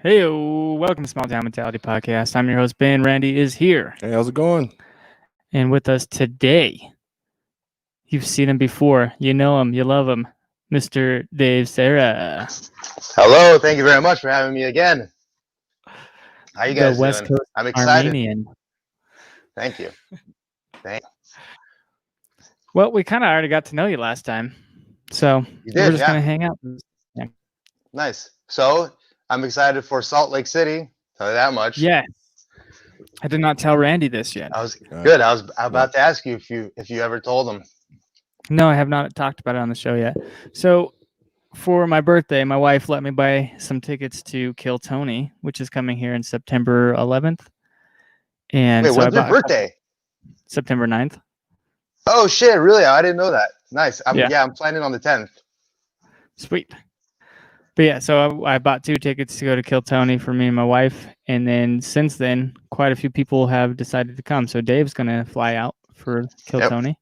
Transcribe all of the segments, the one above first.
Hey, welcome to Small Town Mentality Podcast. I'm your host, Ben. Randy is here. Hey, how's it going? And with us today, you've seen him before. You know him. You love him. Mr. Dave Sarra. Hello. Thank you very much for having me again. How you guys the West doing? Coast I'm excited. Armenian. Thank you. Well, we kind of already got to know you last time. So we're just going to hang out. Yeah. Nice. So I'm excited for Salt Lake City. Tell you that much. Yes. I did not tell Randy this yet. I was good. I was about to ask you if you ever told him. No, I have not talked about it on the show yet. So for my birthday, my wife let me buy some tickets to Kill Tony, which is coming here in September 11th. And wait, when's your birthday? September 9th. Oh shit! Really? I didn't know that. Nice. I'm planning on the 10th. Sweet. But yeah, so I bought 2 tickets to go to Kill Tony for me and my wife, and then since then, quite a few people have decided to come. So Dave's gonna fly out for Kill Tony.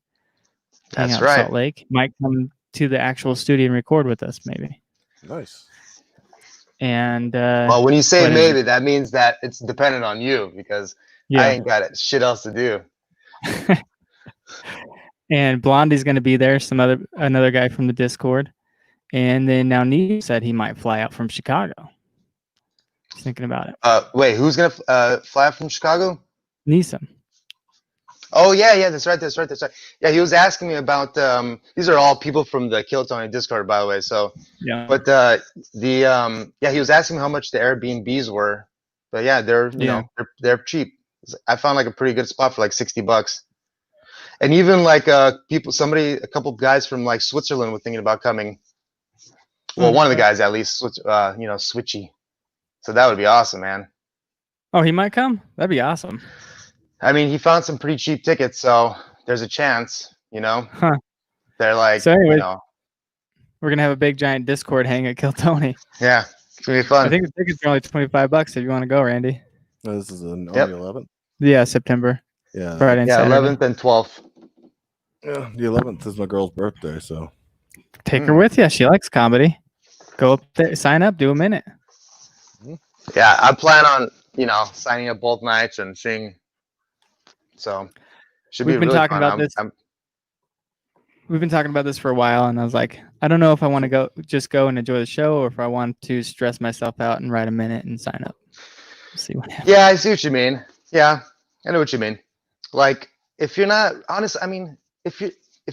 That's right. Salt Lake might come to the actual studio and record with us, maybe. Nice. And well, when you say maybe, that means that it's dependent on you because I ain't got shit else to do. And Blondie's gonna be there. Another guy from the Discord. And then now Neil said he might fly out from Chicago. Just thinking about it. Wait, who's gonna fly out from Chicago? Neeson. Oh yeah, that's right. Yeah, he was asking me about. These are all people from the Kill Tony Discord, by the way. So yeah. But he was asking me how much the Airbnbs were. But yeah, they're cheap. I found like a pretty good spot for like $60. And even like a couple guys from like Switzerland were thinking about coming. Well, one of the guys at least, Switchy. So that would be awesome, man. Oh, he might come? That'd be awesome. I mean, he found some pretty cheap tickets, so there's a chance, Huh. They're like, so anyway, we're going to have a big giant Discord hang at Kill Tony. Yeah, it's going to be fun. I think the tickets are only $25 if you want to go, Randy. No, this is on the 11th? Yeah, September. Yeah. Friday and Saturday. 11th and 12th. Yeah, the 11th is my girl's birthday, so. Take her with you. She likes comedy. Go up there, sign up, do a minute. Yeah, I plan on, signing up both nights and seeing. So, We've been talking about this. We've been talking about this for a while, and I was like, I don't know if I want to go and enjoy the show, or if I want to stress myself out and write a minute and sign up. See what happens. Yeah, I see what you mean. Yeah, I know what you mean. Like, if you're not honest, I mean, if you're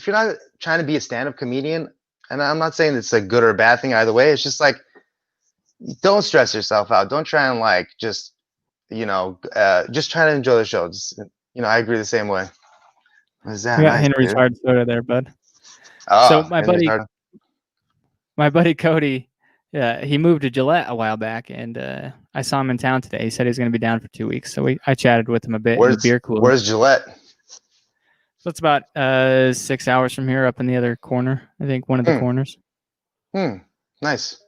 not trying to be a stand-up comedian, and I'm not saying it's a good or a bad thing either way. It's just like, don't stress yourself out. Don't try and like just try to enjoy the show. Just, I agree the same way. What is that? We got Henry's hard soda there, bud. Oh, so my buddy Cody, he moved to Gillette a while back, and I saw him in town today. He said he's going to be down for 2 weeks, so I chatted with him a bit in the beer cooler. Where's Gillette? So it's about 6 hours from here, up in the other corner. I think one of the corners. Nice.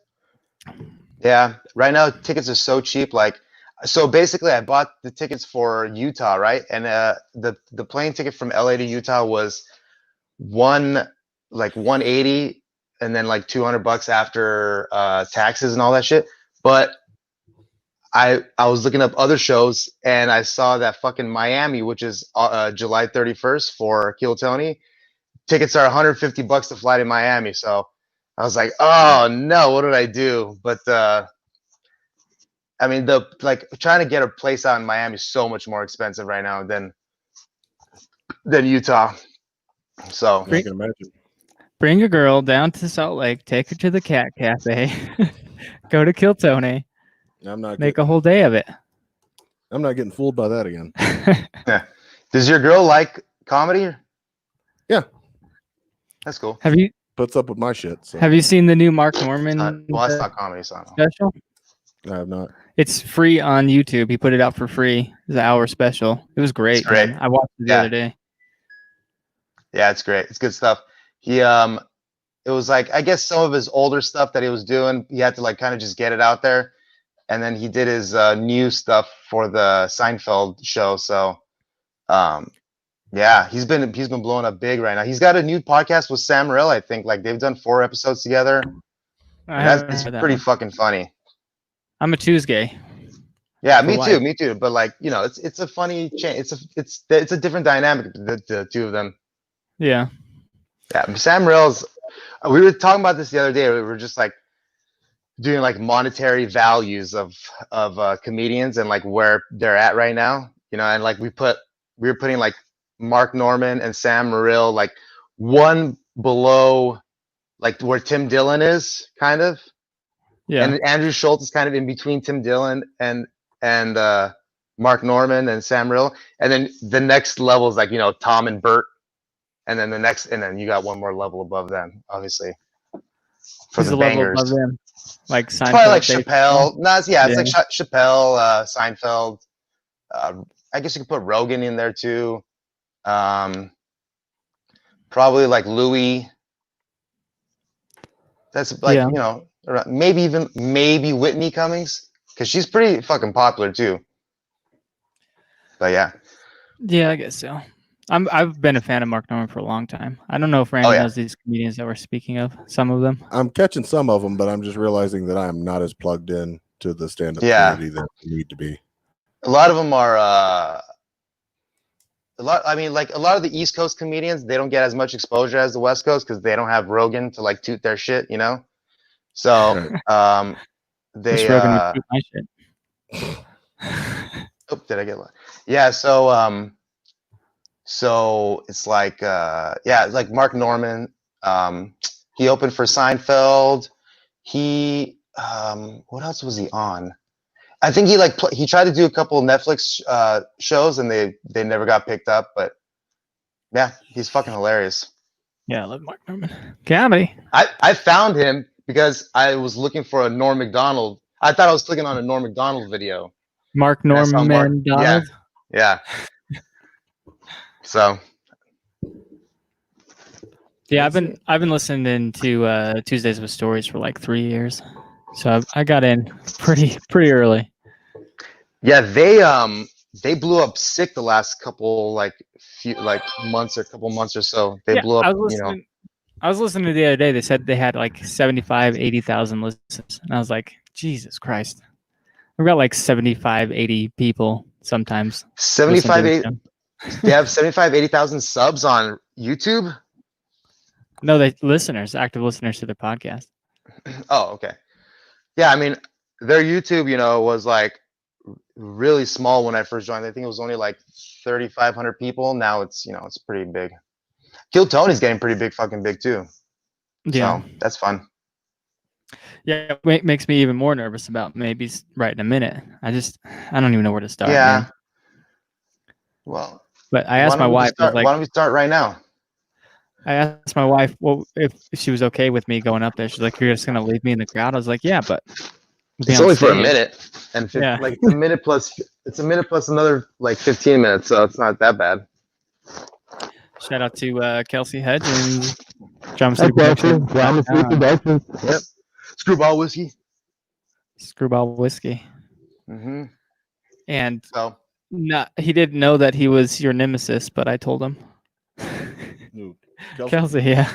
Yeah, right now tickets are so cheap. Like, so basically, I bought the tickets for Utah, right? And the plane ticket from LA to Utah was $180, and then like $200 after taxes and all that shit. But I was looking up other shows, and I saw that fucking Miami, which is July 31st for Kill Tony. Tickets are $150 to fly to Miami. So I was like, oh no, what did I do? But I mean, trying to get a place out in Miami is so much more expensive right now than Utah. So I can imagine. Bring your girl down to Salt Lake, take her to the Cat Cafe, go to Kill Tony. Make a whole day of it. I'm not getting fooled by that again. Yeah. Does your girl like comedy? Yeah. That's cool. Have you puts up with my shit? So. Have you seen the new Mark Norman? That's not comedy, so special. I have not. It's free on YouTube. He put it out for free. It's an hour special. It was great. It's great. I watched it the other day. Yeah, it's great. It's good stuff. He it was like, I guess some of his older stuff that he was doing, he had to like kind of just get it out there. And then he did his new stuff for the Seinfeld show. So yeah, he's been blowing up big right now. He's got a new podcast with Sam Morril, I think. Like, they've done 4 episodes together. It's pretty fucking funny. I'm a Tuesday. Yeah, me too. Me too. But like, you know, it's a funny change. It's a different dynamic. The two of them. Yeah. Yeah, Sam Rails. We were talking about this the other day. We were just like doing like monetary values of comedians and like where they're at right now. You know, and like we were putting like Mark Norman and Sam Morril like one below like where Tim Dillon is, kind of. Yeah. And Andrew Schultz is kind of in between Tim Dillon and Mark Norman and Sam Rill. And then the next level is like, you know, Tom and Bert. And then you got one more level above them, obviously. For the bangers. Level above them? Like Seinfeld. Probably like Chappelle. No, it's like Chappelle, Seinfeld. I guess you could put Rogan in there too. Probably like Louis. That's like, you know, maybe Whitney Cummings, because she's pretty fucking popular too. But yeah. Yeah, I guess so. I've been a fan of Mark Norman for a long time. I don't know if Randy knows these comedians that we're speaking of. Some of them. I'm catching some of them, but I'm just realizing that I am not as plugged in to the stand-up community that I need to be. A lot of them are a lot of the East Coast comedians, they don't get as much exposure as the West Coast because they don't have Rogan to like toot their shit, you know? So they Rogan would toot my shit. Oh, did I get one? Yeah, so it's like it's like Mark Norman. He opened for Seinfeld. He what else was he on? I think he tried to do a couple of Netflix shows and they never got picked up, but yeah, he's fucking hilarious. Yeah, I love Mark Norman. Comedy. I found him because I was looking for a Norm Macdonald. I thought I was clicking on a Norm Macdonald video. Mark Norman. Yeah. So. Yeah, I've been listening to Tuesdays with Stories for like 3 years, so I got in pretty early. Yeah, they blew up sick the last couple months or so. They blew up. I was listening the other day. They said they had like 80,000 listens, and I was like, Jesus Christ. We've got like 75, 80 people sometimes. 75, 80. They have 75, 80,000 subs on YouTube? No, active listeners to their podcast. Oh, okay. Yeah, I mean, their YouTube, was like really small when I first joined. I think it was only like 3,500 people. Now it's, it's pretty big. Kill Tony's getting pretty fucking big too. Yeah. So that's fun. Yeah, it makes me even more nervous about maybe writing a minute. I don't even know where to start. Yeah. Man. Well, but I asked my wife. Why don't we start right now? I asked my wife, well, if she was okay with me going up there. She's like, "You're just gonna leave me in the crowd?" I was like, "Yeah, but it's only for a minute, and like it's a minute plus. It's a minute plus another like 15 minutes, so it's not that bad." Shout out to Kelsey Hudgens. Yep. Screwball whiskey. Mm-hmm. And he didn't know that he was your nemesis, but I told him. Kelsey, yeah.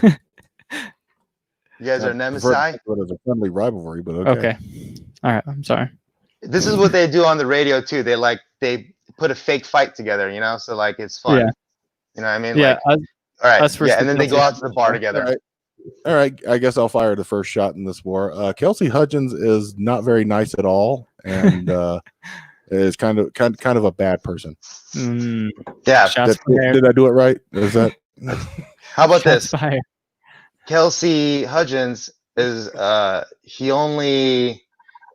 You guys are nemesis. It was a friendly rivalry, but okay. All right. I'm sorry. This is what they do on the radio too. They put a fake fight together, so like it's fun. Yeah. You know what I mean? Yeah. Like, all right. Yeah, and then they go out to the bar together. All right. I guess I'll fire the first shot in this war. Kelsey Hudgens is not very nice at all, and is kind of a bad person. Yeah. Did I do it right? Is that? How about this? Kelsey Hudgens is he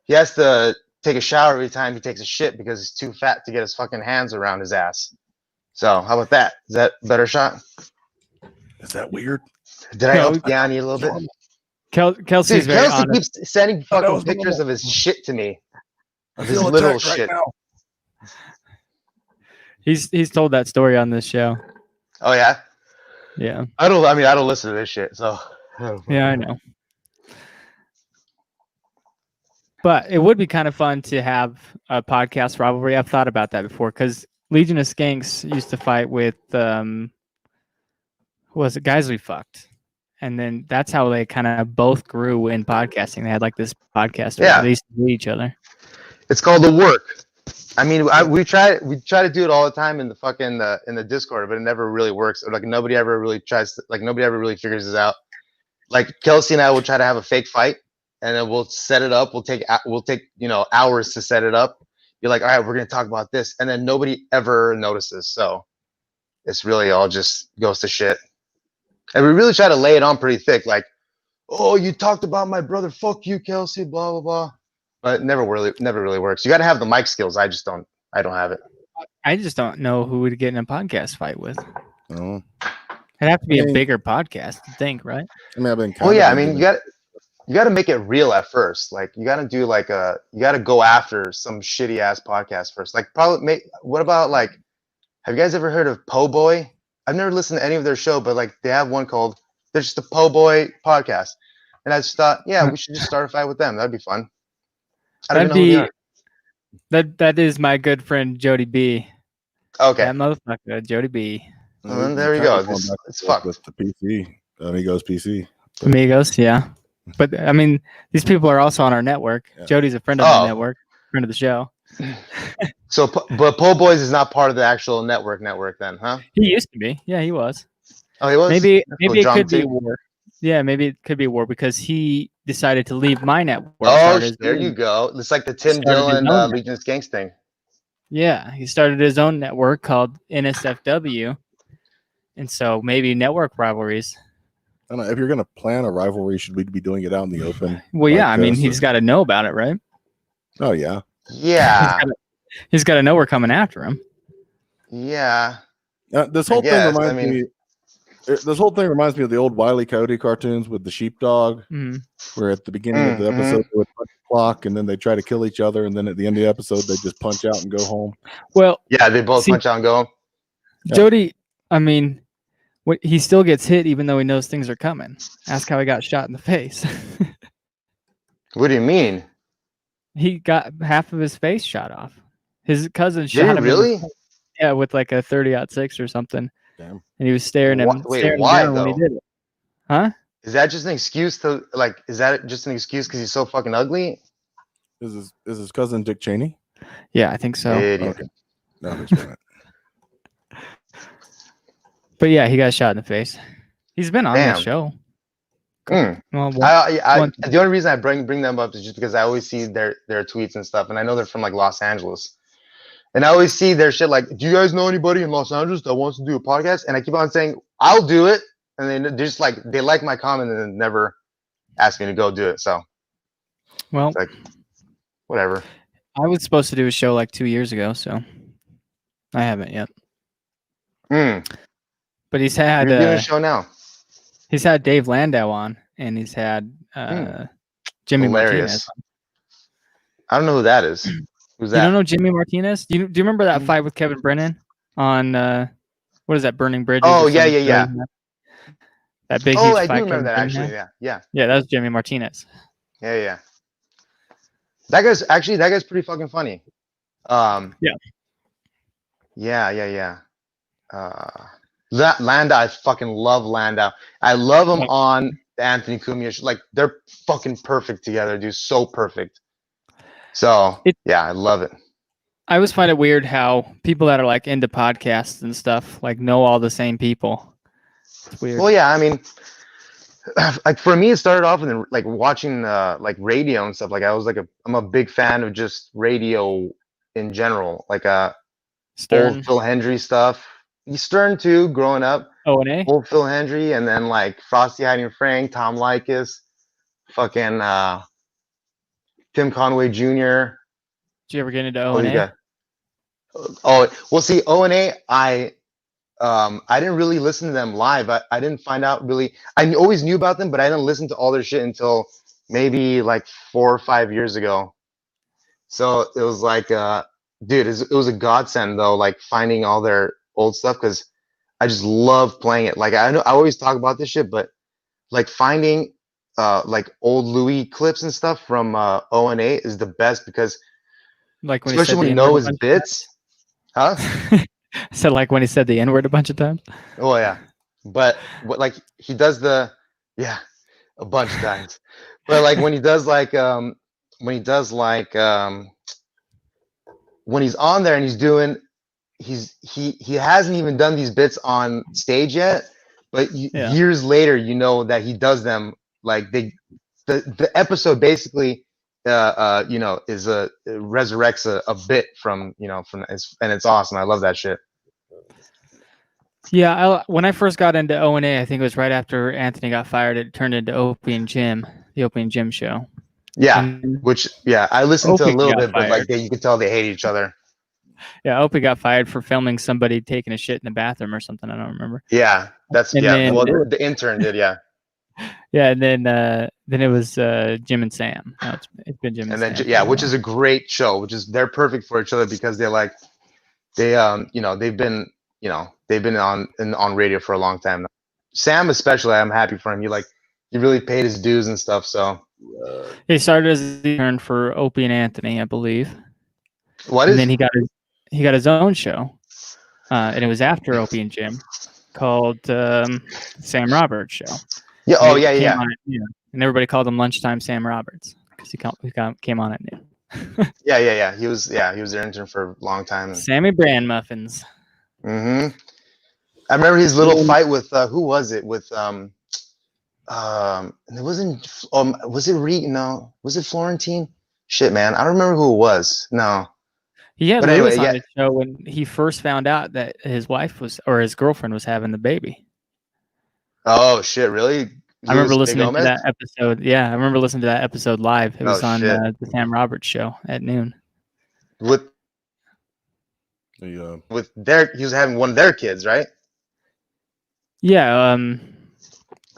has to take a shower every time he takes a shit because he's too fat to get his fucking hands around his ass. So how about that? Is that a better shot? Is that weird? Did I help down you a little bit? Kelsey keeps sending fucking pictures of his shit to me. Of his little shit. Right he's told that story on this show. Oh yeah? Yeah. I don't listen to this shit, so yeah, I know. But it would be kind of fun to have a podcast rivalry. I've thought about that before because Legion of Skanks used to fight with Guys We Fucked. And then that's how they kind of both grew in podcasting. They had like this podcast where they used to meet each other. It's called the work. I mean, we try to do it all the time in the fucking in the Discord, but it never really works. Or like nobody ever really figures this out. Like Kelsey and I will try to have a fake fight, and then we'll set it up. We'll take hours to set it up. You're like, all right, we're gonna talk about this, and then nobody ever notices. So it's really all just goes to shit. And we really try to lay it on pretty thick, like, oh, you talked about my brother. Fuck you, Kelsey. Blah blah blah. But it never really works. You got to have the mic skills. I don't have it. I just don't know who would get in a podcast fight with. Oh. It'd have to be a bigger podcast, I think, right? I mean, I've been. I mean, you got to make it real at first. Like, you got to do you got to go after some shitty ass podcast first. Like, what about like, have you guys ever heard of Po Boy? I've never listened to any of their show, but like, they have one called, they're just a Po Boy podcast. And I just thought, yeah, we should just start a fight with them. That'd be fun. That is my good friend Jody B. Okay. That motherfucker, Jody B. Well, there we go. It's fucked. With the PC, Amigos PC. Amigos, yeah. But I mean, these people are also on our network. Yeah. Jody's a friend of the network, friend of the show. So, but Po Boys is not part of the actual network then, huh? He used to be. Yeah, he was. Oh, he was? Maybe it could be war. Yeah, maybe it could be war because he decided to leave my network. Oh, there you go. It's like the Tim Dillon Legion's Gangs thing. Yeah, he started his own network called NSFW. And so maybe network rivalries. I don't know. If you're going to plan a rivalry, should we be doing it out in the open? Well, yeah. I mean, he's got to know about it, right? Oh, yeah. Yeah. He's got to know we're coming after him. Yeah. This whole thing reminds me. This whole thing reminds me of the old Wile E. Coyote cartoons with the sheepdog, where at the beginning of the episode they would punch the clock, and then they try to kill each other, and then at the end of the episode they just punch out and go home. Well, yeah, they both punch out and go home. Jody, I mean, he still gets hit even though he knows things are coming. Ask how he got shot in the face. What do you mean? He got half of his face shot off. His cousin shot him. Really? Yeah, with like a 30-06 or something. Damn. And he was staring him. Wait, why though? When he did it. Huh? Is that just an excuse to Is that just an excuse because he's so fucking ugly? Is his cousin Dick Cheney? Yeah, I think so. Okay. No, that makes sense. But yeah, he got shot in the face. He's been on the show. Well, the only reason I bring them up is just because I always see their tweets and stuff, and I know they're from like Los Angeles. And I always see their shit like, do you guys know anybody in Los Angeles that wants to do a podcast? And I keep on saying, I'll do it. And they're just like, they like my comment and then never ask me to go do it. So, well, it's like, whatever. I was supposed to do a show like 2 years ago, so I haven't yet. But he's had You're doing a show now. He's had Dave Landau on, and he's had Jimmy Martinez. I don't know who that is. Who's that? You don't know Jimmy Martinez? Do you remember that fight with Kevin Brennan on what is that, Burning Bridges? Oh yeah. That big. Oh, I do remember that actually. Yeah. Yeah, that was Jimmy Martinez. Yeah. That guy's pretty fucking funny. Yeah. That Landau, I fucking love Landau. I love him on the Anthony Cumia show. Like, they're fucking perfect together, dude. So perfect. So yeah, I love it. I always find it weird how people that are like into podcasts and stuff like know all the same people. It's weird. Well, yeah, I mean, like for me, it started off with like watching like radio and stuff. Like I'm a big fan of just radio in general. Like old Phil Hendry stuff. Stern too, growing up. O&A? Old Phil Hendry, and then like Frosty Hiding Frank, Tom Likas, fucking Tim Conway Jr. Did you ever get into O&A? Oh, well, see, O&A, I didn't really listen to them live. I didn't find out really. I always knew about them, but I didn't listen to all their shit until maybe like 4 or 5 years ago. So it was like, dude, it was a godsend though, like finding all their old stuff, because I just love playing it. Like I know I always talk about this shit, but like finding like old Louis clips and stuff from O&A is the best, because like when especially when you know his bits. Huh? So like when he said the N-word a bunch of times? Oh yeah. But like he does a bunch of times. But like when he does like when he's on there and he's doing, he hasn't even done these bits on stage yet, but years later, you know that he does them. Like the episode basically, you know, resurrects a bit from, you know, and it's awesome. I love that shit. Yeah, when I first got into O&A, I think it was right after Anthony got fired. It turned into Opie and Jim, the Opie and Jim show. Yeah, I listened to a little bit, but like you could tell they hate each other. Yeah, Opie got fired for filming somebody taking a shit in the bathroom or something. I don't remember. Yeah, then, well, the intern did, yeah. Yeah, and then it was Jim and Sam. No, it's been Jim and Sam. Yeah, which is a great show. They're perfect for each other because they're like you know, they've been on radio for a long time now. Sam especially, I'm happy for him. He really paid his dues and stuff. So he started as an intern for Opie and Anthony, I believe. And then he got his own show, and it was after Opie and Jim, called Sam Roberts Show. Yeah. Oh yeah. And everybody called him Lunchtime Sam Roberts because he came on at noon. Yeah. He was their intern for a long time. Sammy Brand Muffins. Mm-hmm. I remember his little fight with who was it? With it wasn't. Was it Regan? No. Was it Florentine? Shit, man, I don't remember who it was. No. He had Lewis on his show when he first found out that his wife or his girlfriend was having the baby. Oh shit! Really? I remember listening to that episode. Yeah, I remember listening to that episode live. It was on the Sam Roberts show at noon. He was having one of their kids, right? Yeah.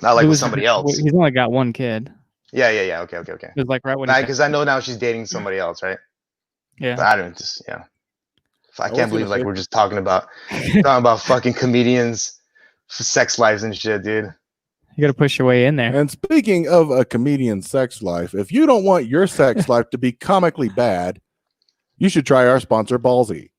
Not like with somebody else. He's only got one kid. Yeah. Okay. It was like right when because I know now she's dating somebody else, right? Yeah. But I can't believe we're just talking about fucking comedians, sex lives and shit, dude. You got to push your way in there. And speaking of a comedian's sex life, if you don't want your sex life to be comically bad, you should try our sponsor, Ballsy.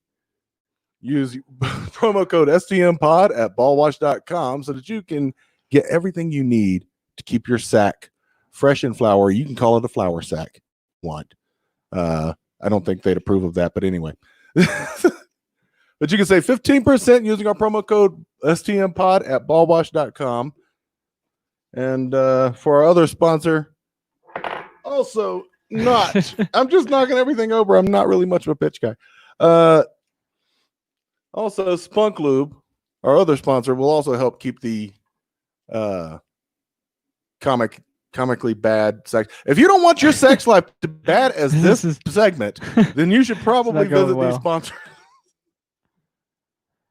Use promo code STMPod at ballwash.com so that you can get everything you need to keep your sack fresh and flowery. You can call it a flower sack if you want. I don't think they'd approve of that, but anyway. But you can save 15% using our promo code STMPod at ballwash.com. And for our other sponsor, also not. I'm just knocking everything over. I'm not really much of a pitch guy. Also, Spunk Lube, our other sponsor, will also help keep the comically bad sex. If you don't want your sex life to be bad as this segment, then you should probably visit these sponsors.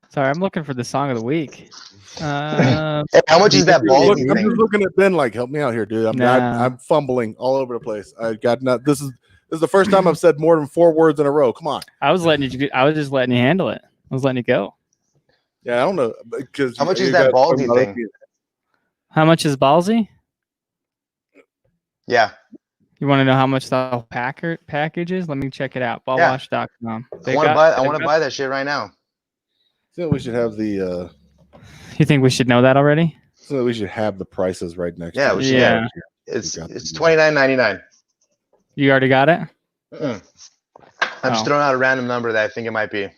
Sorry, I'm looking for the song of the week. Hey, how much is that ball? I'm just looking at Ben like, help me out here, dude. I'm fumbling all over the place. This is the first time I've said more than 4 words in a row. Come on. I was just letting you handle it. I was letting you go. Yeah, I don't know. Because how much is that ballsy thing? How much is ballsy? Yeah. You want to know how much the package is? Let me check it out. Ballwash.com. I want to buy that shit right now. So we should have the. You think we should know that already? So we should have the prices right next. Yeah, we should. Yeah. It's $29.99. You already got it? I'm just throwing out a random number that I think it might be.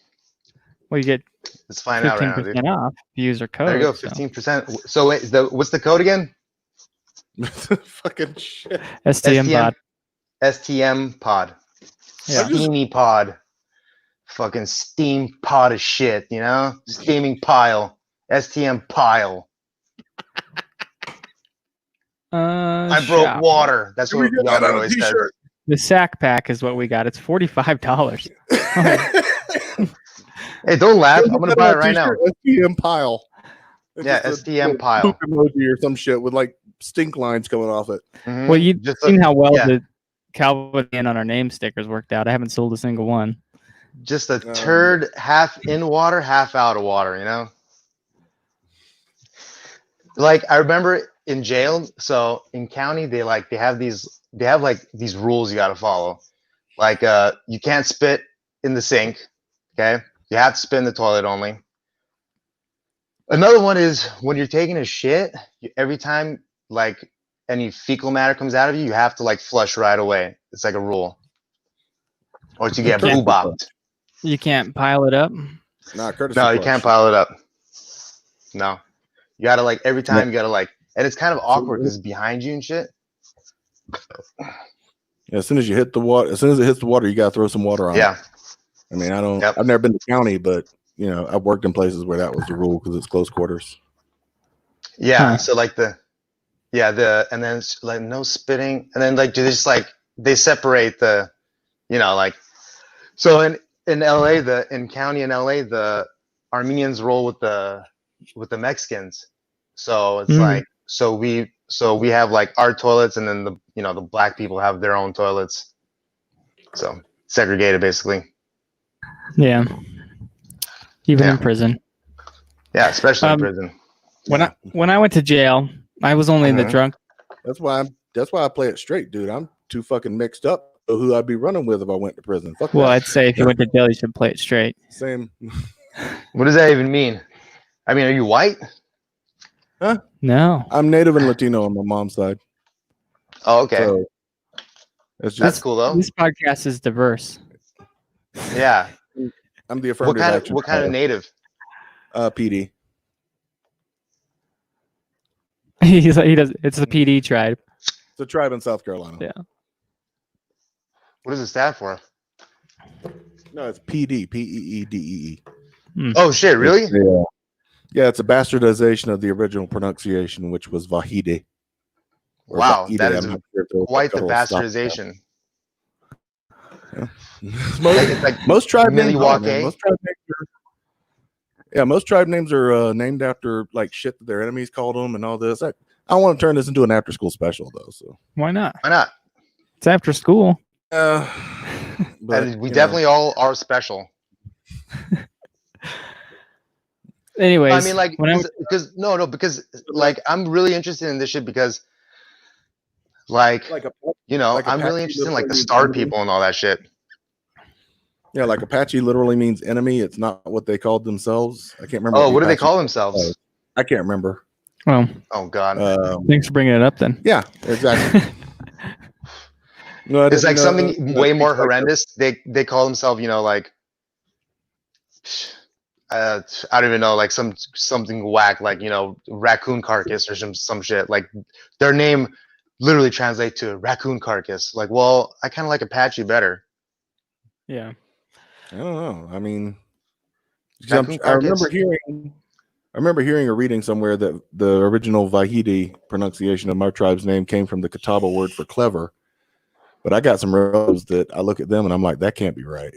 Well, you get. Let's find out right now, dude. Off. User code. There you go, 15%. So wait, what's the code again? Fucking shit. STM pod. STM pod. Yeah. Steamy pod. Fucking steam pot of shit, you know? Steaming pile. STM pile. I broke water. That's what Yonder always says. The sack pack is what we got. It's $45. Hey, don't laugh. I'm gonna buy it right now. STM pile. Yeah, STM pile. Emoji or some shit with like stink lines coming off it. Mm-hmm. Well, you've seen how well the Calvin on our name stickers worked out. I haven't sold a single one. Just a turd, half in water, half out of water, you know? Like, I remember in jail, so in county, they have these rules you got to follow. Like, you can't spit in the sink, okay? You have to spit in the toilet only. Another one is when you're taking a shit, every time, like, any fecal matter comes out of you, you have to, like, flush right away. It's like a rule. Or to get boo-bopped. You can't pile it up. Nah, courtesy. No, you can't pile it up. No, you gotta like every time you gotta like, and it's kind of awkward because it's behind you and shit. Yeah, as soon as you hit the water, as soon as it hits the water, you gotta throw some water on. Yeah. It. I mean, I've never been to county, but you know, I've worked in places where that was the rule because it's close quarters. Yeah. So like and then it's like no spitting, and then like they separate the, you know, like, so in LA, in county in LA, the Armenians roll with the Mexicans. So it's like, so we have like our toilets, and then the black people have their own toilets. So segregated basically. Yeah. Even in prison. Yeah, especially in prison. When I went to jail, I was only in the drunk. That's why I play it straight, dude. I'm too fucking mixed up who I'd be running with if I went to prison. Fuck that. I'd say if you went to jail, you should play it straight. Same. What does that even mean? I mean, are you white? Huh? No. I'm Native and Latino on my mom's side. Oh, okay. So that's cool though. This podcast is diverse. Yeah. I'm the affirmative action. What kind of Native? PD. He does. It's the PD tribe. It's a tribe in South Carolina. Yeah. What does it stand for? No, it's PD. P-E-E-D-E-E. Oh shit! Really? Yeah, it's a bastardization of the original pronunciation, which was Vahide. Wow, Vahide. that is quite the bastardization. Yeah. most tribe names most tribe names are named after like shit that their enemies called them and all this. I want to turn this into an after school special though. So why not? Why not? It's after school. But and we definitely all are special. Anyways, I mean, like, because like I'm really interested in this shit because, like I'm really interested in like the star people and all that shit. Yeah, like Apache literally means enemy. It's not what they called themselves. I can't remember. Oh, what do they call themselves? I can't remember. Oh God. Thanks for bringing it up then. Yeah, exactly. No, it's like something way more horrendous. They call themselves, like I don't even know, like something whack, like raccoon carcass or some shit. Like their name literally translates to raccoon carcass. Like, well, I kind of like Apache better. Yeah. I don't know. I mean, I remember hearing or reading somewhere that the original Vahidi pronunciation of my tribe's name came from the Catawba word for clever. But I got some relatives that I look at them and I'm like, that can't be right.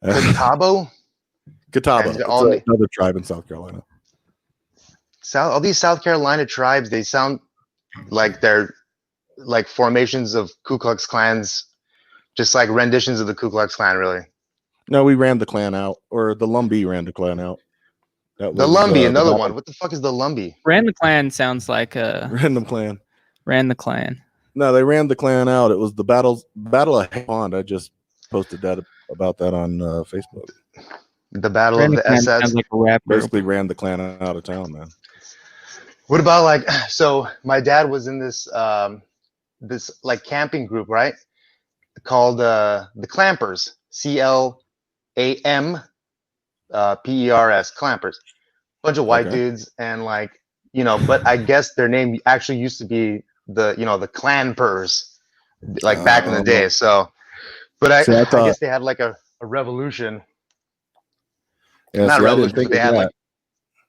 Catawba? Catawba. It's another tribe in South Carolina. All these South Carolina tribes, they sound like they're like formations of Ku Klux Klans, just like renditions of the Ku Klux Klan, really. No, we ran the Klan out, or the Lumbee ran the Klan out. The Lumbee, another one. What the fuck is the Lumbee? Ran the Klan sounds like a random Klan. Ran the Klan. No, they ran the Klan out. It was the Battle of Pond. I just posted about that on Facebook. The Battle of the SS. Like a rap group. Basically ran the Klan out of town, man. What about like, so my dad was in this this like camping group, right? Called the Clampers. CLAMPERS. Clampers. Bunch of white dudes, and like, but I guess their name actually used to be the Clanpers, like back in the day. So, but I guess they had like a revolution. Yeah, not a revolution, but they had like,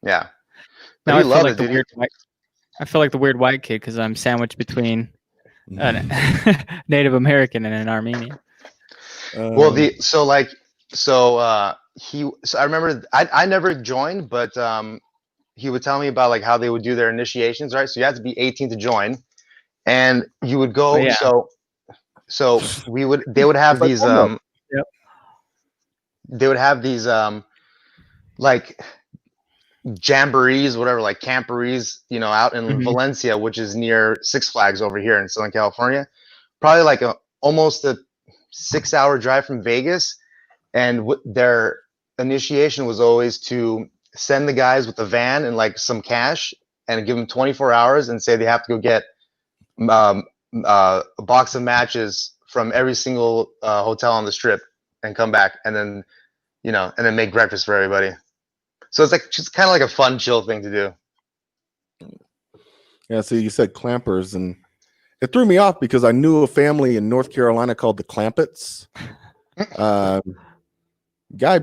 yeah. Now I feel like the weird white kid because I'm sandwiched between a Native American and an Armenian. Well, I remember I never joined, but he would tell me about like how they would do their initiations, right? So you had to be 18 to join, and you would go. Yeah. So they would have these they would have these like jamborees, whatever, like camporees, out in Valencia, which is near Six Flags over here in Southern California. Probably like almost a 6-hour drive from Vegas. And their initiation was always to send the guys with a van and like some cash and give them 24 hours and say they have to go get a box of matches from every single hotel on the strip and come back. And then you know, and then make breakfast for everybody. So it's like just kind of like a fun, chill thing to do. Yeah. So you said clampers, and it threw me off because I knew a family in North Carolina called the Clampets. Guy,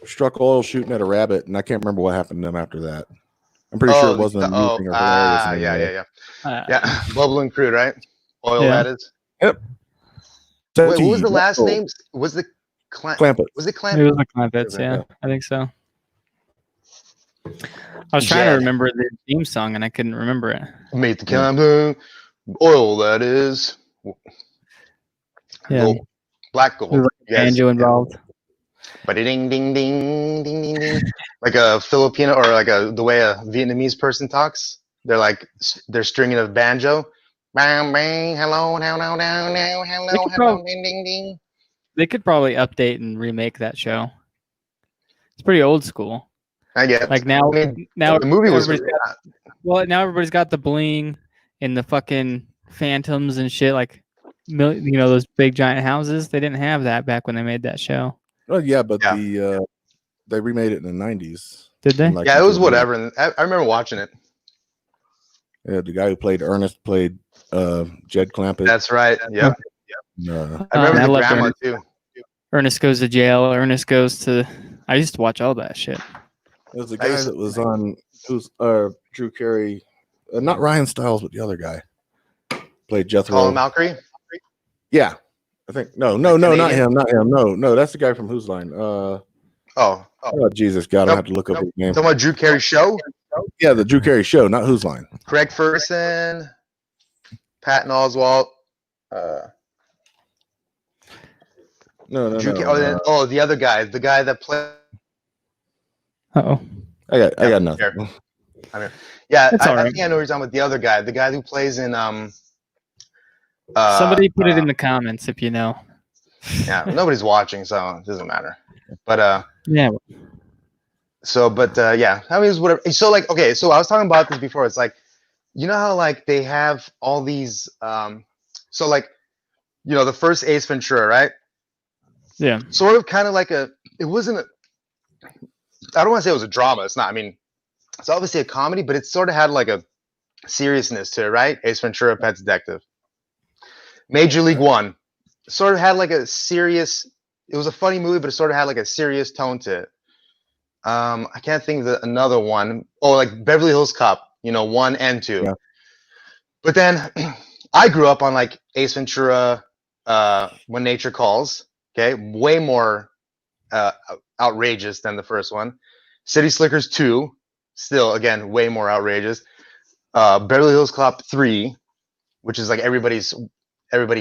struck oil shooting at a rabbit, and I can't remember what happened to them after that. I'm pretty sure it wasn't amusing or hilarious anymore. Yeah. Bubble and Crude, right? Oil, that is. Yep. Wait, what was the last name? Was the Clampets? Was it Clampets? It was the Clampets, yeah. I think so. I was trying to remember the theme song, and I couldn't remember it. Meet the Camden. Oil, that is. Yeah. Gold. Black gold. Like banjo involved. But ding ding ding ding ding ding, like a Filipino or like the way a Vietnamese person talks. They're stringing a banjo. Bang bang, hello, hello, ding ding ding. They could probably update and remake that show. It's pretty old school. I guess. Like now the movie was now everybody's got the bling and the fucking phantoms and shit. Like, those big giant houses. They didn't have that back when they made that show. Oh yeah, but they remade it in the 90s. Did they? Yeah, it was whatever. And I remember watching it. Yeah, the guy who played Ernest played Jed Clampett. That's right. Yeah. I remember the grandma too. Ernest Goes to Jail. Ernest Goes to. I used to watch all that shit. There was a guy that was on who's Drew Carey, not Ryan Stiles, but the other guy played Jethro. Colin Malkery. Yeah, I think not him. No, that's the guy from Whose Line. Oh, Jesus, God, I have to look up his name. Talking about Drew Carey show. Yeah, the Drew Carey show, not Whose Line. Craig Ferguson, Patton Oswalt. No. The other guy, the guy that played. I got nothing. I mean, I think I know what you're talking about. The other guy, the guy who plays in somebody put it in the comments if you know. Yeah, nobody's watching, so it doesn't matter. But yeah. So, but yeah, I mean, it's whatever. So, like, okay, so I was talking about this before. It's like, you know how like they have all these. So like, the first Ace Ventura, right? Yeah. Sort of, kind of like it wasn't. I don't want to say it was a drama. It's not. I mean, it's obviously a comedy, but it sort of had like a seriousness to it, right? Ace Ventura, Pet Detective. Major League One sort of had like a serious. It was a funny movie, but it sort of had like a serious tone to it. I can't think of another one. Oh, like Beverly Hills Cop, 1 and 2. Yeah. But then I grew up on like Ace Ventura, When Nature Calls. Okay, way more outrageous than the first one. City Slickers 2, still again way more outrageous. Beverly Hills Cop 3, which is like everybody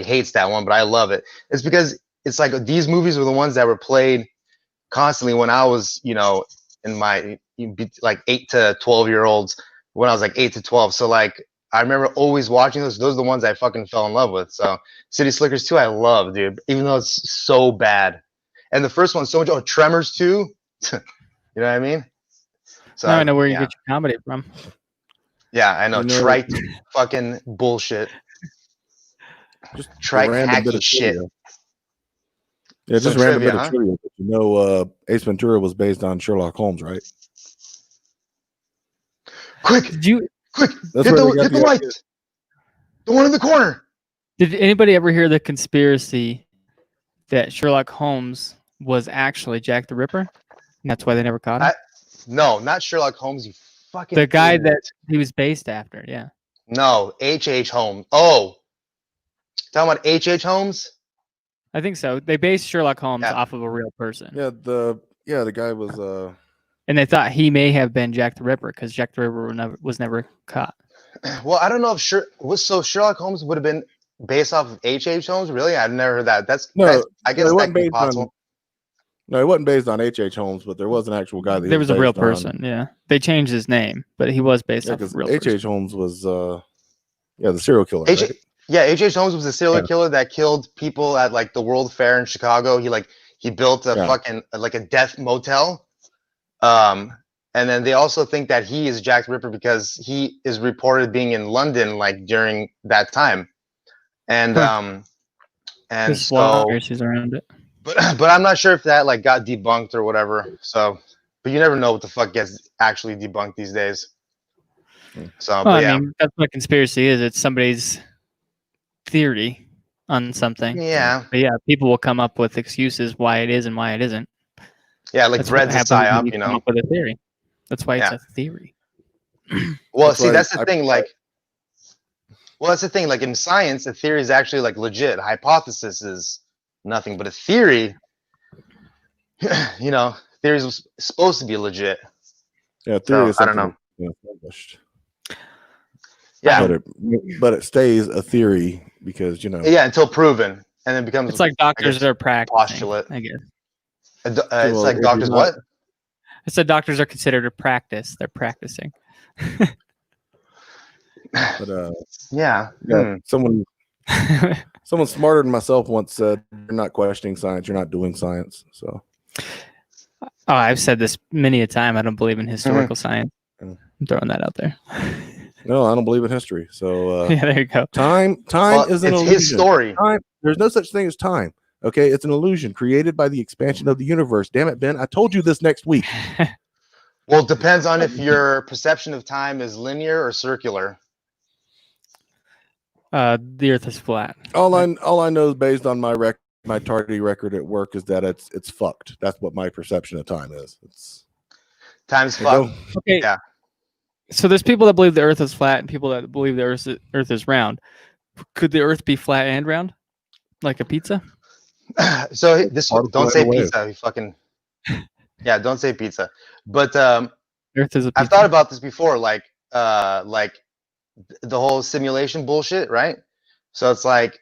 hates that one, but I love it. It's because it's like these movies were the ones that were played constantly when I was, in my like 8 to 12-year-olds, when I was like 8 to 12. So like I remember always watching those. Those are the ones I fucking fell in love with. So City Slickers 2, I love, dude, even though it's so bad. And the first one's so much. Oh, Tremors 2. You know what I mean? So now I know where you get your comedy from. Yeah, I know. Trite fucking bullshit. Just trite hacky shit. Yeah, just random bit of trivia. Ace Ventura was based on Sherlock Holmes, right? Quick! Hit the light! The one in the corner! Did anybody ever hear the conspiracy that Sherlock Holmes was actually Jack the Ripper? And that's why they never caught him? No, not Sherlock Holmes, you fucking the guy that he was based after, yeah. No, H.H. Holmes. Oh! Talking about H.H. Holmes? I think so. They based Sherlock Holmes off of a real person. Yeah, the guy was and they thought he may have been Jack the Ripper because Jack the Ripper was never caught. Well, I don't know if Sherlock Holmes would have been based off of H.H. Holmes. Really, I've never heard that. I guess that could be possible. No, it wasn't based on H.H. Holmes, but there was an actual guy. There was a real person. Yeah, they changed his name, but he was based off of a real person. H.H. Holmes was the serial killer. Yeah, H.H. Holmes was a serial killer that killed people at like the World Fair in Chicago. He built a fucking like a death motel. And then they also think that he is Jack the Ripper because he is reported being in London like during that time. And and there's conspiracies around it. But I'm not sure if that like got debunked or whatever. So, but you never know what the fuck gets actually debunked these days. So, well, but yeah. I mean, that's what conspiracy is. It's somebody's theory on something. Yeah. But yeah, people will come up with excuses why it is and why it isn't. Yeah, like Bread's a psyop, you know. Come up with a theory. That's why it's a theory. Well, see, that's the thing. Like, well, that's the thing. Like in science, a theory is actually like legit. A hypothesis is nothing, but a theory, you know, theory is supposed to be legit. Yeah, theory is something I don't know. Established. Yeah, but it stays a theory because, you know. Yeah, until proven, and then becomes. It's like doctors are practicing. Postulate, I guess. It's like doctors. What? I said doctors are considered a practice. They're practicing. But yeah. Someone smarter than myself once said, "You're not questioning science. You're not doing science." So. Oh, I've said this many a time. I don't believe in historical science. I'm throwing that out there. No, I don't believe in history. So yeah, there you go. Time is an illusion. His story. There's no such thing as time. Okay, it's an illusion created by the expansion of the universe. Damn it, Ben! I told you this next week. Well, it depends on if your perception of time is linear or circular. The Earth is flat. All I know is based on my tardy record at work is that it's fucked. That's what my perception of time is. Time's fucked. Okay. Yeah. So there's people that believe the Earth is flat and people that believe the Earth is round. Could the Earth be flat and round, like a pizza? So don't say pizza. You fucking don't say pizza. But Earth is a pizza. I've thought about this before, like the whole simulation bullshit, right? So it's like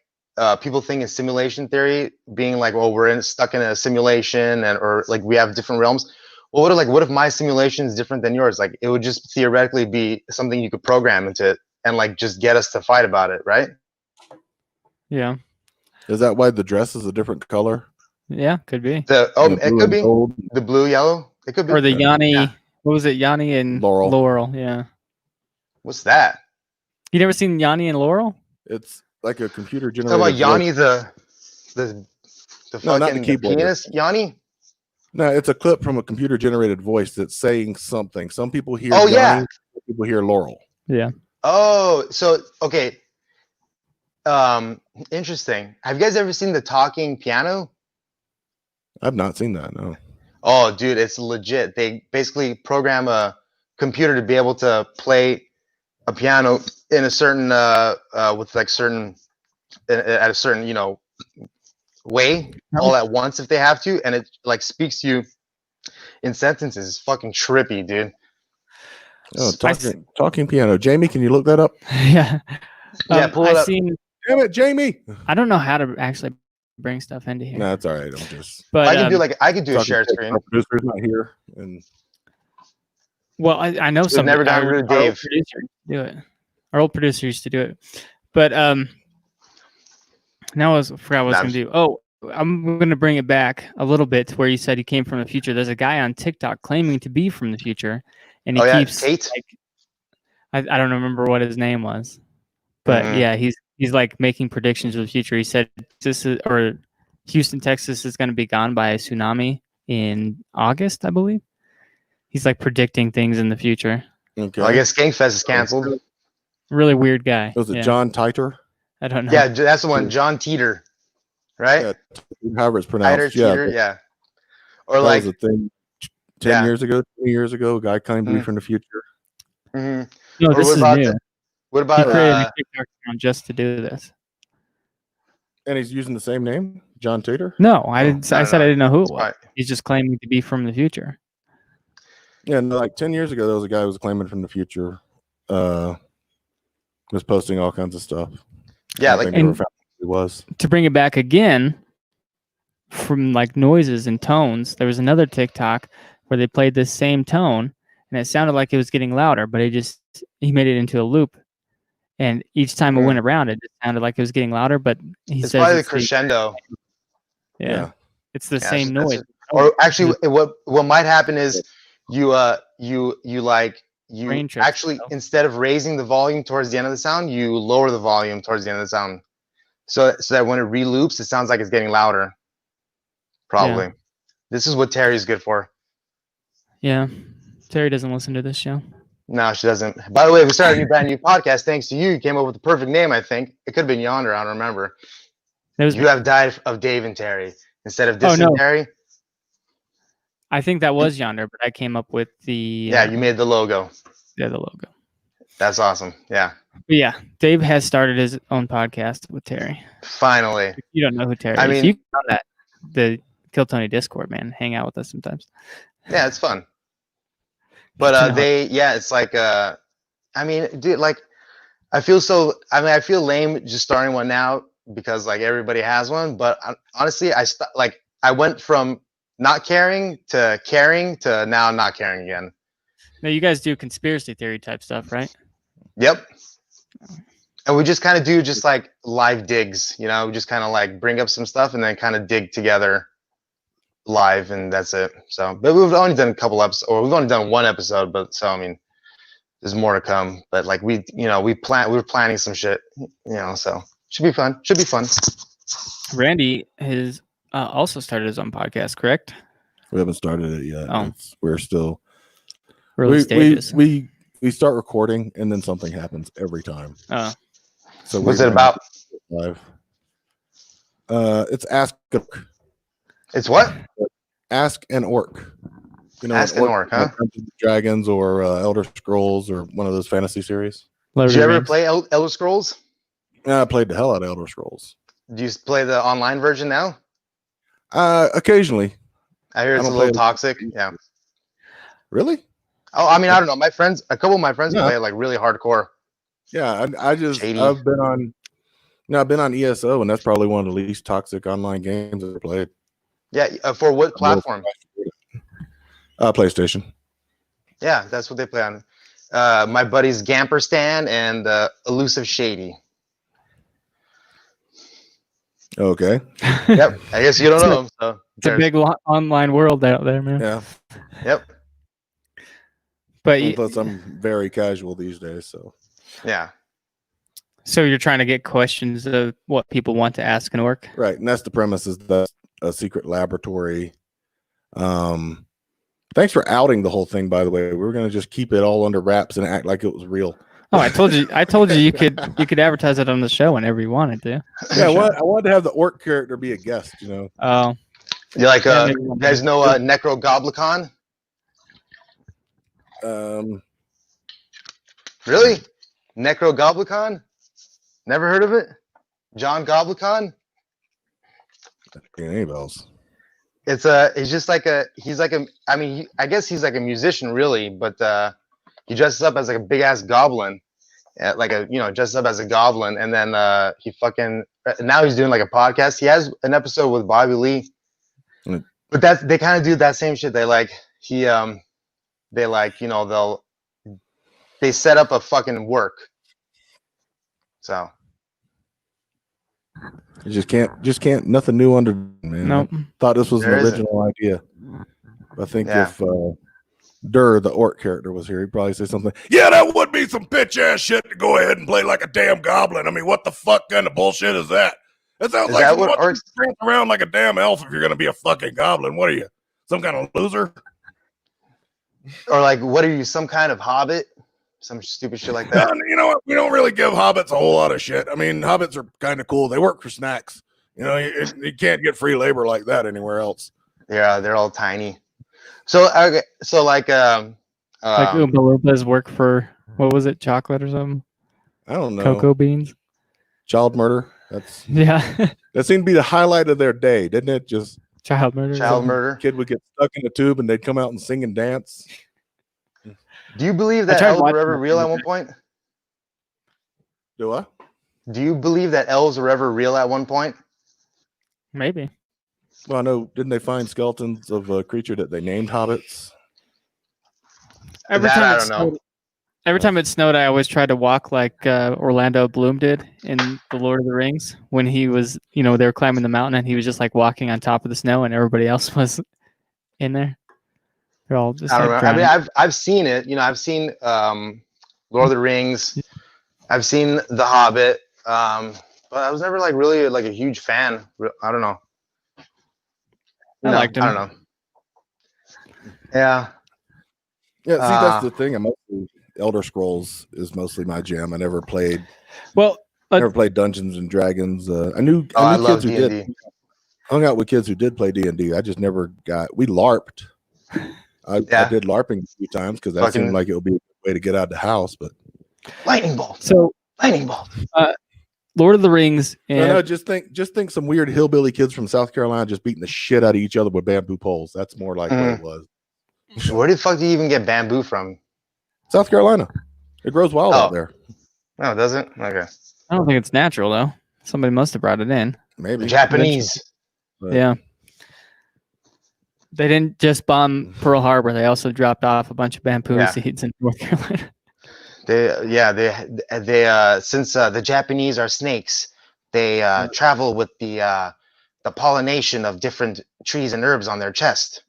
people think in simulation theory being like, well, we're stuck in a simulation or like we have different realms. Well, what if my simulation is different than yours? Like it would just theoretically be something you could program into it and like just get us to fight about it, right? Yeah. Is that why the dress is a different color? Yeah, could be. It could be the blue, yellow. It could be. Or the Yanni. Yeah. What was it? Yanni and Laurel. Yeah. What's that? You never seen Yanni and Laurel? It's like a computer generated. Talking about Yanni, the not the keyboard. Pianist, Yanni. No, it's a clip from a computer generated voice that's saying something. Some people hear. Oh, Yanni, some people hear Laurel. Yeah. Oh, so okay. Interesting. Have you guys ever seen the talking piano? I've not seen that. No. Oh, dude, it's legit. They basically program a computer to be able to play a piano in a certain with like certain at a certain way all at once if they have to, and it like speaks to you in sentences. It's fucking trippy, dude. Oh, talking piano. Jamie, can you look that up? Yeah. Pull it up. Damn it, Jamie. I don't know how to actually bring stuff into here. No, that's all right. But I can do a share screen. Our producer's not here, and I know some. Never done it, Dave. Do it. Our old producer used to do it, but now I forgot what I was going to do. Oh, I'm going to bring it back a little bit to where you said he came from the future. There's a guy on TikTok claiming to be from the future, and he keeps. Tate? I don't remember what his name was, but yeah, he's like making predictions of the future. He said Houston, Texas is going to be gone by a tsunami in August, I believe. He's like predicting things in the future. Okay. Well, I guess Skankfest is canceled. Really weird guy. Was it John Titer? I don't know. Yeah, that's the one. John Teeter, right? Yeah, however it's pronounced. Teeter, yeah. Or like was a thing 10 years ago, 20 years ago, a guy claimed to be from the future. Mm-hmm. No, this is new. What about he created a TikTok account just to do this? And he's using the same name, John Tater? No, I didn't. I said I didn't know who it was. Right. He's just claiming to be from the future. Yeah, and like 10 years ago, there was a guy who was claiming from the future. Was posting all kinds of stuff. Yeah, like he was. To bring it back again from like noises and tones, there was another TikTok where they played this same tone and it sounded like it was getting louder, but he made it into a loop. And each time it went around, it just sounded like it was getting louder, but it's probably the crescendo. Yeah. It's the same noise. Or actually what might happen is you actually, instead of raising the volume towards the end of the sound, you lower the volume towards the end of the sound. So that when it re-loops, it sounds like it's getting louder. Probably. Yeah. This is what Terry's good for. Yeah. Terry doesn't listen to this show. No, she doesn't. By the way, we started a brand new podcast thanks to you. You came up with the perfect name, I think. It could have been Yonder, I don't remember. You have died of Dave and Terry instead of dysentery. No. I think that was Yonder, but I came up with the... Yeah, you made the logo. Yeah, the logo. That's awesome. Yeah. But yeah, Dave has started his own podcast with Terry. Finally. If you don't know who Terry is. mean, you can on that the Kill Tony Discord, man. Hang out with us sometimes. Yeah, it's fun. But it's like I mean, dude, like I feel lame just starting one now because like everybody has one, but honestly, I went from not caring to now not caring again. Now you guys do conspiracy theory type stuff, right? Yep. And we just kind of do just like live digs, you know, we just kind of like bring up some stuff and then kind of dig together live, and that's it. So, but we've only done a couple episodes, or we've only done one episode, but so I mean, there's more to come. But like we were planning some shit, you know, so should be fun. Randy has also started his own podcast, correct? We haven't started it yet. Oh. We're still early stages. We start recording and then something happens every time. Oh. So what's it about? Live. It's Ask. It's what? Ask an Orc. You know, Ask an Orc, huh? Dragons or Elder Scrolls or one of those fantasy series. Did you ever play Elder Scrolls? Yeah, I played the hell out of Elder Scrolls. Do you play the online version now? Occasionally. I hear it's a little toxic. Yeah. Really? Oh, I mean, I don't know. A couple of my friends play it like really hardcore. Yeah, I've been on ESO, and that's probably one of the least toxic online games I've ever played. Yeah, for what platform? PlayStation. Yeah, that's what they play on. My buddies Gamperstan and Elusive Shady. Okay. Yep. I guess you don't know them. So it's a big online world out there, man. Yeah. Yep. But plus, I'm very casual these days, so. Yeah. So you're trying to get questions of what people want to ask an orc, right? And that's the premise. Is that a secret laboratory? Thanks for outing the whole thing, by the way. We were gonna just keep it all under wraps and act like it was real. Oh, I told you you could advertise it on the show whenever you wanted to. Yeah, I wanted to have the orc character be a guest, you know. Oh. You like you guys know Necrogoblicon? Really? Necrogoblicon? Never heard of it? John Goblicon? Any bells? I guess he's like a musician really, but he dresses up as like a big ass goblin. Dresses up as a goblin, and then now he's doing like a podcast. He has an episode with Bobby Lee. But they kind of do that same shit. They set up a fucking work. So you just can't nothing new under, man. Nope. Thought this was an original idea. I think if Durr, the orc character, was here, he'd probably say something. Yeah, that would be some bitch ass shit to go ahead and play like a damn goblin. I mean, what the fuck kind of bullshit is that? It sounds like what orcs prance around like a damn elf if you're gonna be a fucking goblin. What are you? Some kind of loser? Or like, what are you, some kind of hobbit? Some stupid shit like that. You know what? We don't really give hobbits a whole lot of shit. I mean, hobbits are kind of cool. They work for snacks. You know, you can't get free labor like that anywhere else. Yeah, they're all tiny. So okay, so like Oompa Loompas work for, what was it, chocolate or something? I don't know. Cocoa beans. Child murder. That's that seemed to be the highlight of their day, didn't it? Just child murder. Kid would get stuck in a tube and they'd come out and sing and dance. Do you believe that elves were ever real at one point? Do I? Do you believe that elves were ever real at one point? Maybe. Well, no. Didn't they find skeletons of a creature that they named hobbits? Every time it snowed, I always tried to walk like Orlando Bloom did in The Lord of the Rings when he was, they were climbing the mountain and he was just like walking on top of the snow and everybody else was in there. They're all just. I don't remember. I mean, I've seen it. I've seen Lord of the Rings. I've seen The Hobbit. But I was never like really like a huge fan. I don't know. I liked him. I don't know. Yeah. Yeah, see, that's the thing. Elder Scrolls is mostly my jam. I never played. Well, never played Dungeons and Dragons. I knew kids who D&D. did. Hung out with kids who did play D&D. I just never got. We LARPed. I did LARPing a few times because that seemed like it would be a way to get out of the house. But lightning bolt. Lord of the Rings. And no, just think some weird hillbilly kids from South Carolina just beating the shit out of each other with bamboo poles. That's more like what it was. Where the fuck do you even get bamboo from? South Carolina. It grows wild out there. No, it doesn't? Okay. I don't think it's natural though. Somebody must have brought it in. Maybe Japanese. Yeah. They didn't just bomb Pearl Harbor. They also dropped off a bunch of bamboo seeds in North Carolina. Since the Japanese are snakes, they travel with the pollination of different trees and herbs on their chest.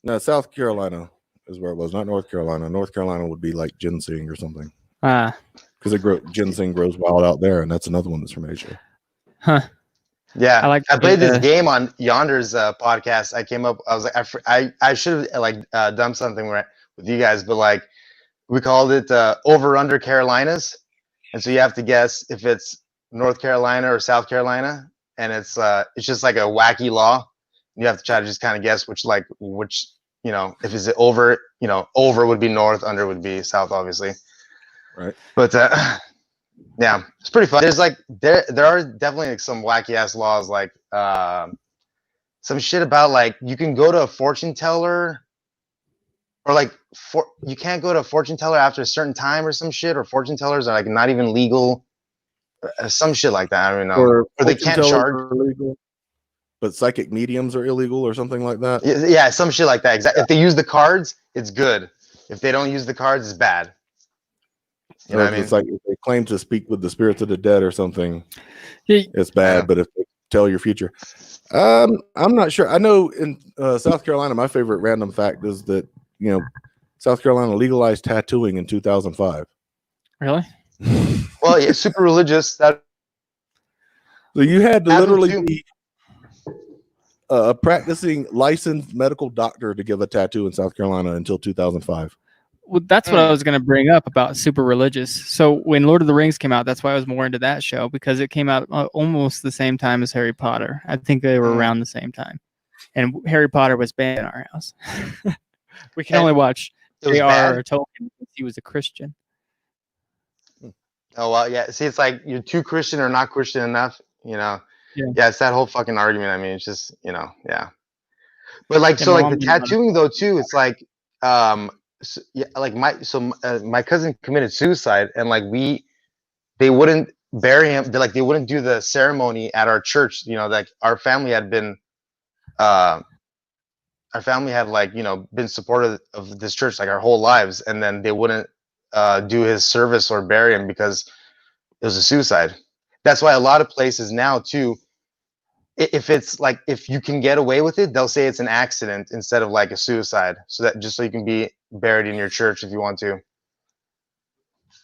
No, South Carolina is where it was, not North Carolina. North Carolina would be like ginseng or something. Because ginseng grows wild out there, and that's another one that's from Asia. Huh. Yeah, I played this game on Yonder's podcast. I came up. I was like, I should have done something with you guys, but like we called it over under Carolinas, and so you have to guess if it's North Carolina or South Carolina, and it's just like a wacky law. You have to try to just kind of guess which if it's over, over would be north, under would be south, obviously. Right. But yeah, it's pretty fun. There's there are definitely some wacky ass laws, like some shit about like you can go to a fortune teller, or you can't go to a fortune teller after a certain time or some shit, or fortune tellers are like not even legal, some shit like that. I don't know. Or they can't charge. But psychic mediums are illegal or something like that. Yeah, some shit like that. Exactly. If they use the cards, it's good. If they don't use the cards, it's bad. You know what I mean? It's like if they claim to speak with the spirits of the dead or something, it's bad. Yeah. But if they tell your future, I'm not sure. I know in South Carolina, my favorite random fact is that South Carolina legalized tattooing in 2005. Really? Well, yeah, super religious. So you had to literally be a practicing licensed medical doctor to give a tattoo in South Carolina until 2005. Well, that's what I was going to bring up about super religious. So when Lord of the Rings came out, that's why I was more into that show, because it came out almost the same time as Harry Potter. I think they were around the same time. And Harry Potter was banned in our house. We can only watch J.R. Tolkien because he was a Christian. Oh, well, yeah. See, it's like you're too Christian or not Christian enough, Yeah, it's that whole fucking argument. I mean, it's just, yeah. But like, so like the tattooing though too, it's like, my cousin committed suicide, and like they wouldn't bury him. They wouldn't do the ceremony at our church. Like our family had been, been supportive of this church like our whole lives, and then they wouldn't do his service or bury him because it was a suicide. That's why a lot of places now too, if it's like, if you can get away with it, they'll say it's an accident instead of like a suicide, so you can be buried in your church if you want to.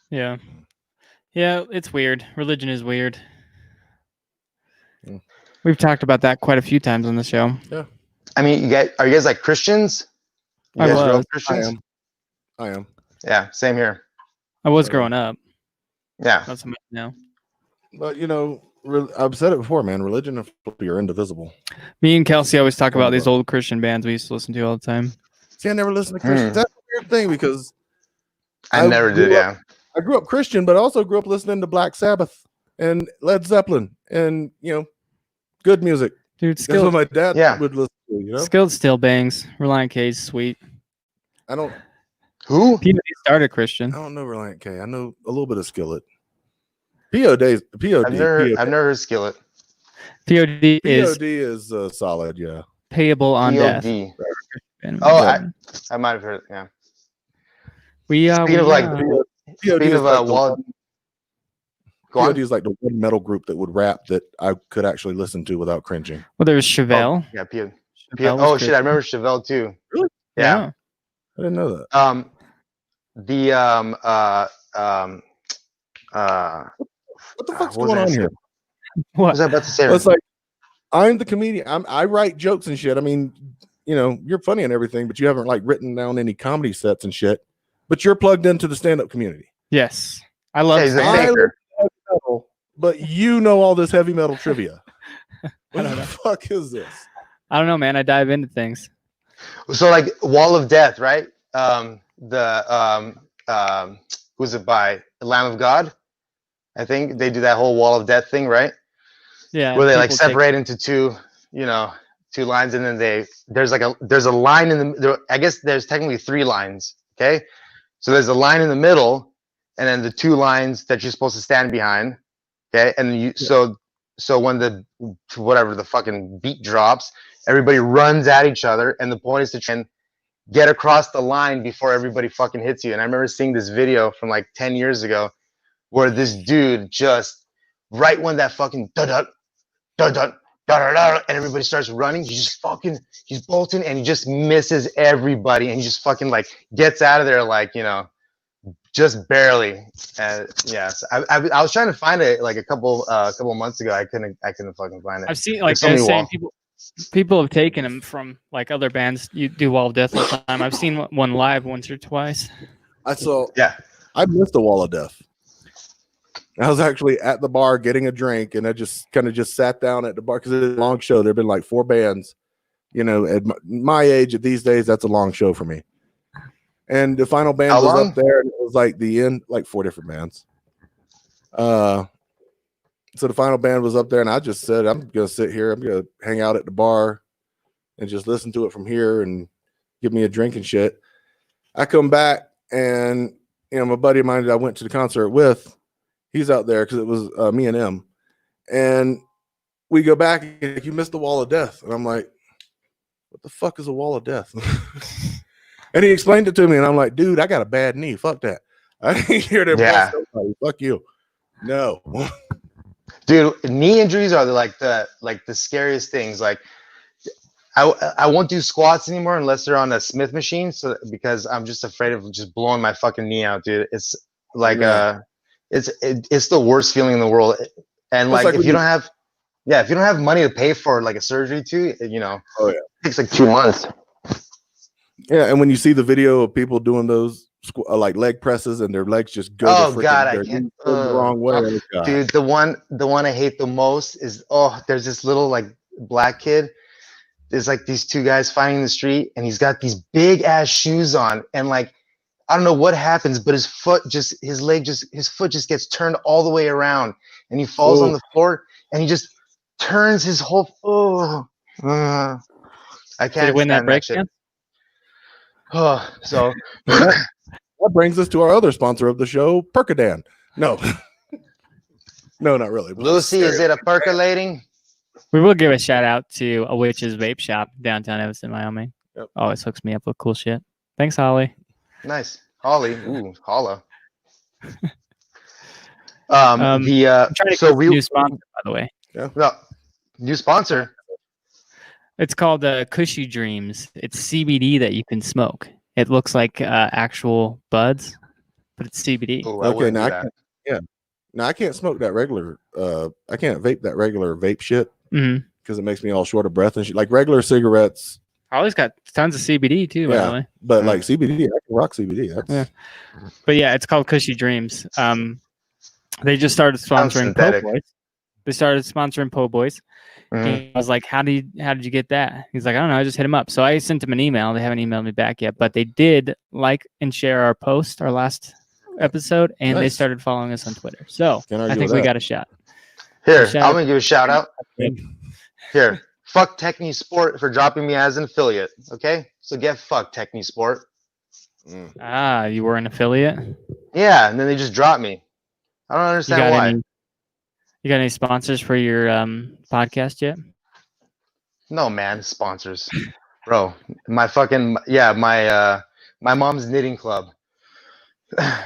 Yeah, it's weird. Religion is weird. We've talked about that quite a few times on the show. Yeah, I mean, are you guys like Christians? You guys grow up Christians? I am. Yeah, same here. I was growing up. Yeah, not so much now. But I've said it before, man. Religion and philosophy are indivisible. Me and Kelsey always talk about these old Christian bands we used to listen to all the time. See, I never listened to Christians. That's a weird thing because I never did. I grew up Christian, but I also grew up listening to Black Sabbath and Led Zeppelin and good music. Dude, that's what my dad would listen to. Skilled still bangs. Reliant K is sweet. I don't. Who? POD started Christian. I don't know Reliant K. I know a little bit of Skillet. POD. I've never heard Skillet. POD is solid. Yeah. Payable on death. Oh, I might have heard it. Yeah. Speaking of POD is like the one metal group that would rap that I could actually listen to without cringing. Well, there's Chevelle. Oh, yeah, oh shit, I remember Chevelle too. Really? Yeah. I didn't know that. What the fuck's going on here? What was I about to say? Well, it's like I'm the comedian. I write jokes and shit. I mean, you know, you're funny and everything, but you haven't like written down any comedy sets and shit. But you're plugged into the stand-up community. Yes, I love. Metal, but you know all this heavy metal trivia. What the fuck is this? I don't know, man. I dive into things. So like Wall of Death, right? Who's it by? Lamb of God? I think they do that whole Wall of Death thing, right? Yeah. Where they like separate into two lines, and then there's a line in the. I guess there's technically 3 lines. Okay, so there's a line in the middle, and then the 2 lines that you're supposed to stand behind. Okay, and so when the fucking beat drops, everybody runs at each other, and the point is to try and get across the line before everybody fucking hits you. And I remember seeing this video from like 10 years ago where this dude just right when that fucking and everybody starts running, he's bolting and he just misses everybody and he just fucking like gets out of there like, you know, just barely. Yes, I was trying to find it like a couple months ago. I couldn't fucking find it. I've seen like the same people have taken them from like other bands. You do Wall of Death all the time. I've seen one live once or twice. I missed the Wall of Death. I was actually at the bar getting a drink, and I just sat down at the bar because it's a long show. There've been like 4 bands, you know, at my age at these days. That's a long show for me. And the final band was up there, and it was like the end, like 4 different bands. So the final band was up there, and I just said, I'm gonna sit here. I'm gonna hang out at the bar and just listen to it from here and give me a drink and shit. I come back, and you know, my buddy of mine that I went to the concert with, he's out there because it was me and him. And we go back, and like, you missed the Wall of Death. And I'm like, what the fuck is a Wall of Death? And he explained it to me, and I'm like, dude, I got a bad knee. Fuck that. I ain't here to impress nobody. Fuck you. No. Dude, knee injuries are the scariest things. Like, I won't do squats anymore unless they're on a Smith machine. So because I'm just afraid of just blowing my fucking knee out, dude. It's like it's the worst feeling in the world. And like if you don't have money to pay for like a surgery too, you know, it takes like 2 months. Yeah, and when you see the video of people doing those like leg presses and their legs just go, I can't. The wrong way, dude. The one I hate the most is there's this little like black kid. There's like these 2 guys fighting in the street, and he's got these big ass shoes on, and like I don't know what happens, but his foot just gets turned all the way around, and he falls on the floor, and he just turns his whole. I can't. Did he win that break dance? So that brings us to our other sponsor of the show, Percodan. No, no, not really. Lucy, is it a percolating? We will give a shout out to a witch's vape shop downtown Evanston, Wyoming. Yep. Always hooks me up with cool shit. Thanks, Holly. Nice, Holly. Ooh, holla. New sponsor, by the way. Yeah. No, new sponsor. It's called Cushy Dreams. It's CBD that you can smoke. It looks like actual buds, but it's CBD. Ooh, now I can't smoke that regular. I can't vape that regular vape shit because it makes me all short of breath and shit. Like regular cigarettes. Holly's got tons of CBD too, by the way. But like CBD, I can rock CBD. But yeah, it's called Cushy Dreams. They just started sponsoring Po' Boys. They started sponsoring Po' Boys. I was like, how did you get that? He's like, I don't know, I just hit him up. So I sent him an email. They haven't emailed me back yet, but they did like and share our post, our last episode, and they started following us on Twitter. So I think we got a shot. Here, I'm gonna give a shout out. Here, fuck Techni Sport for dropping me as an affiliate. Okay, so get fucked, Techni Sport. You were an affiliate? Yeah, and then they just dropped me. I don't understand why. You got any sponsors for your podcast yet? No, man, sponsors, bro. My fucking my mom's knitting club.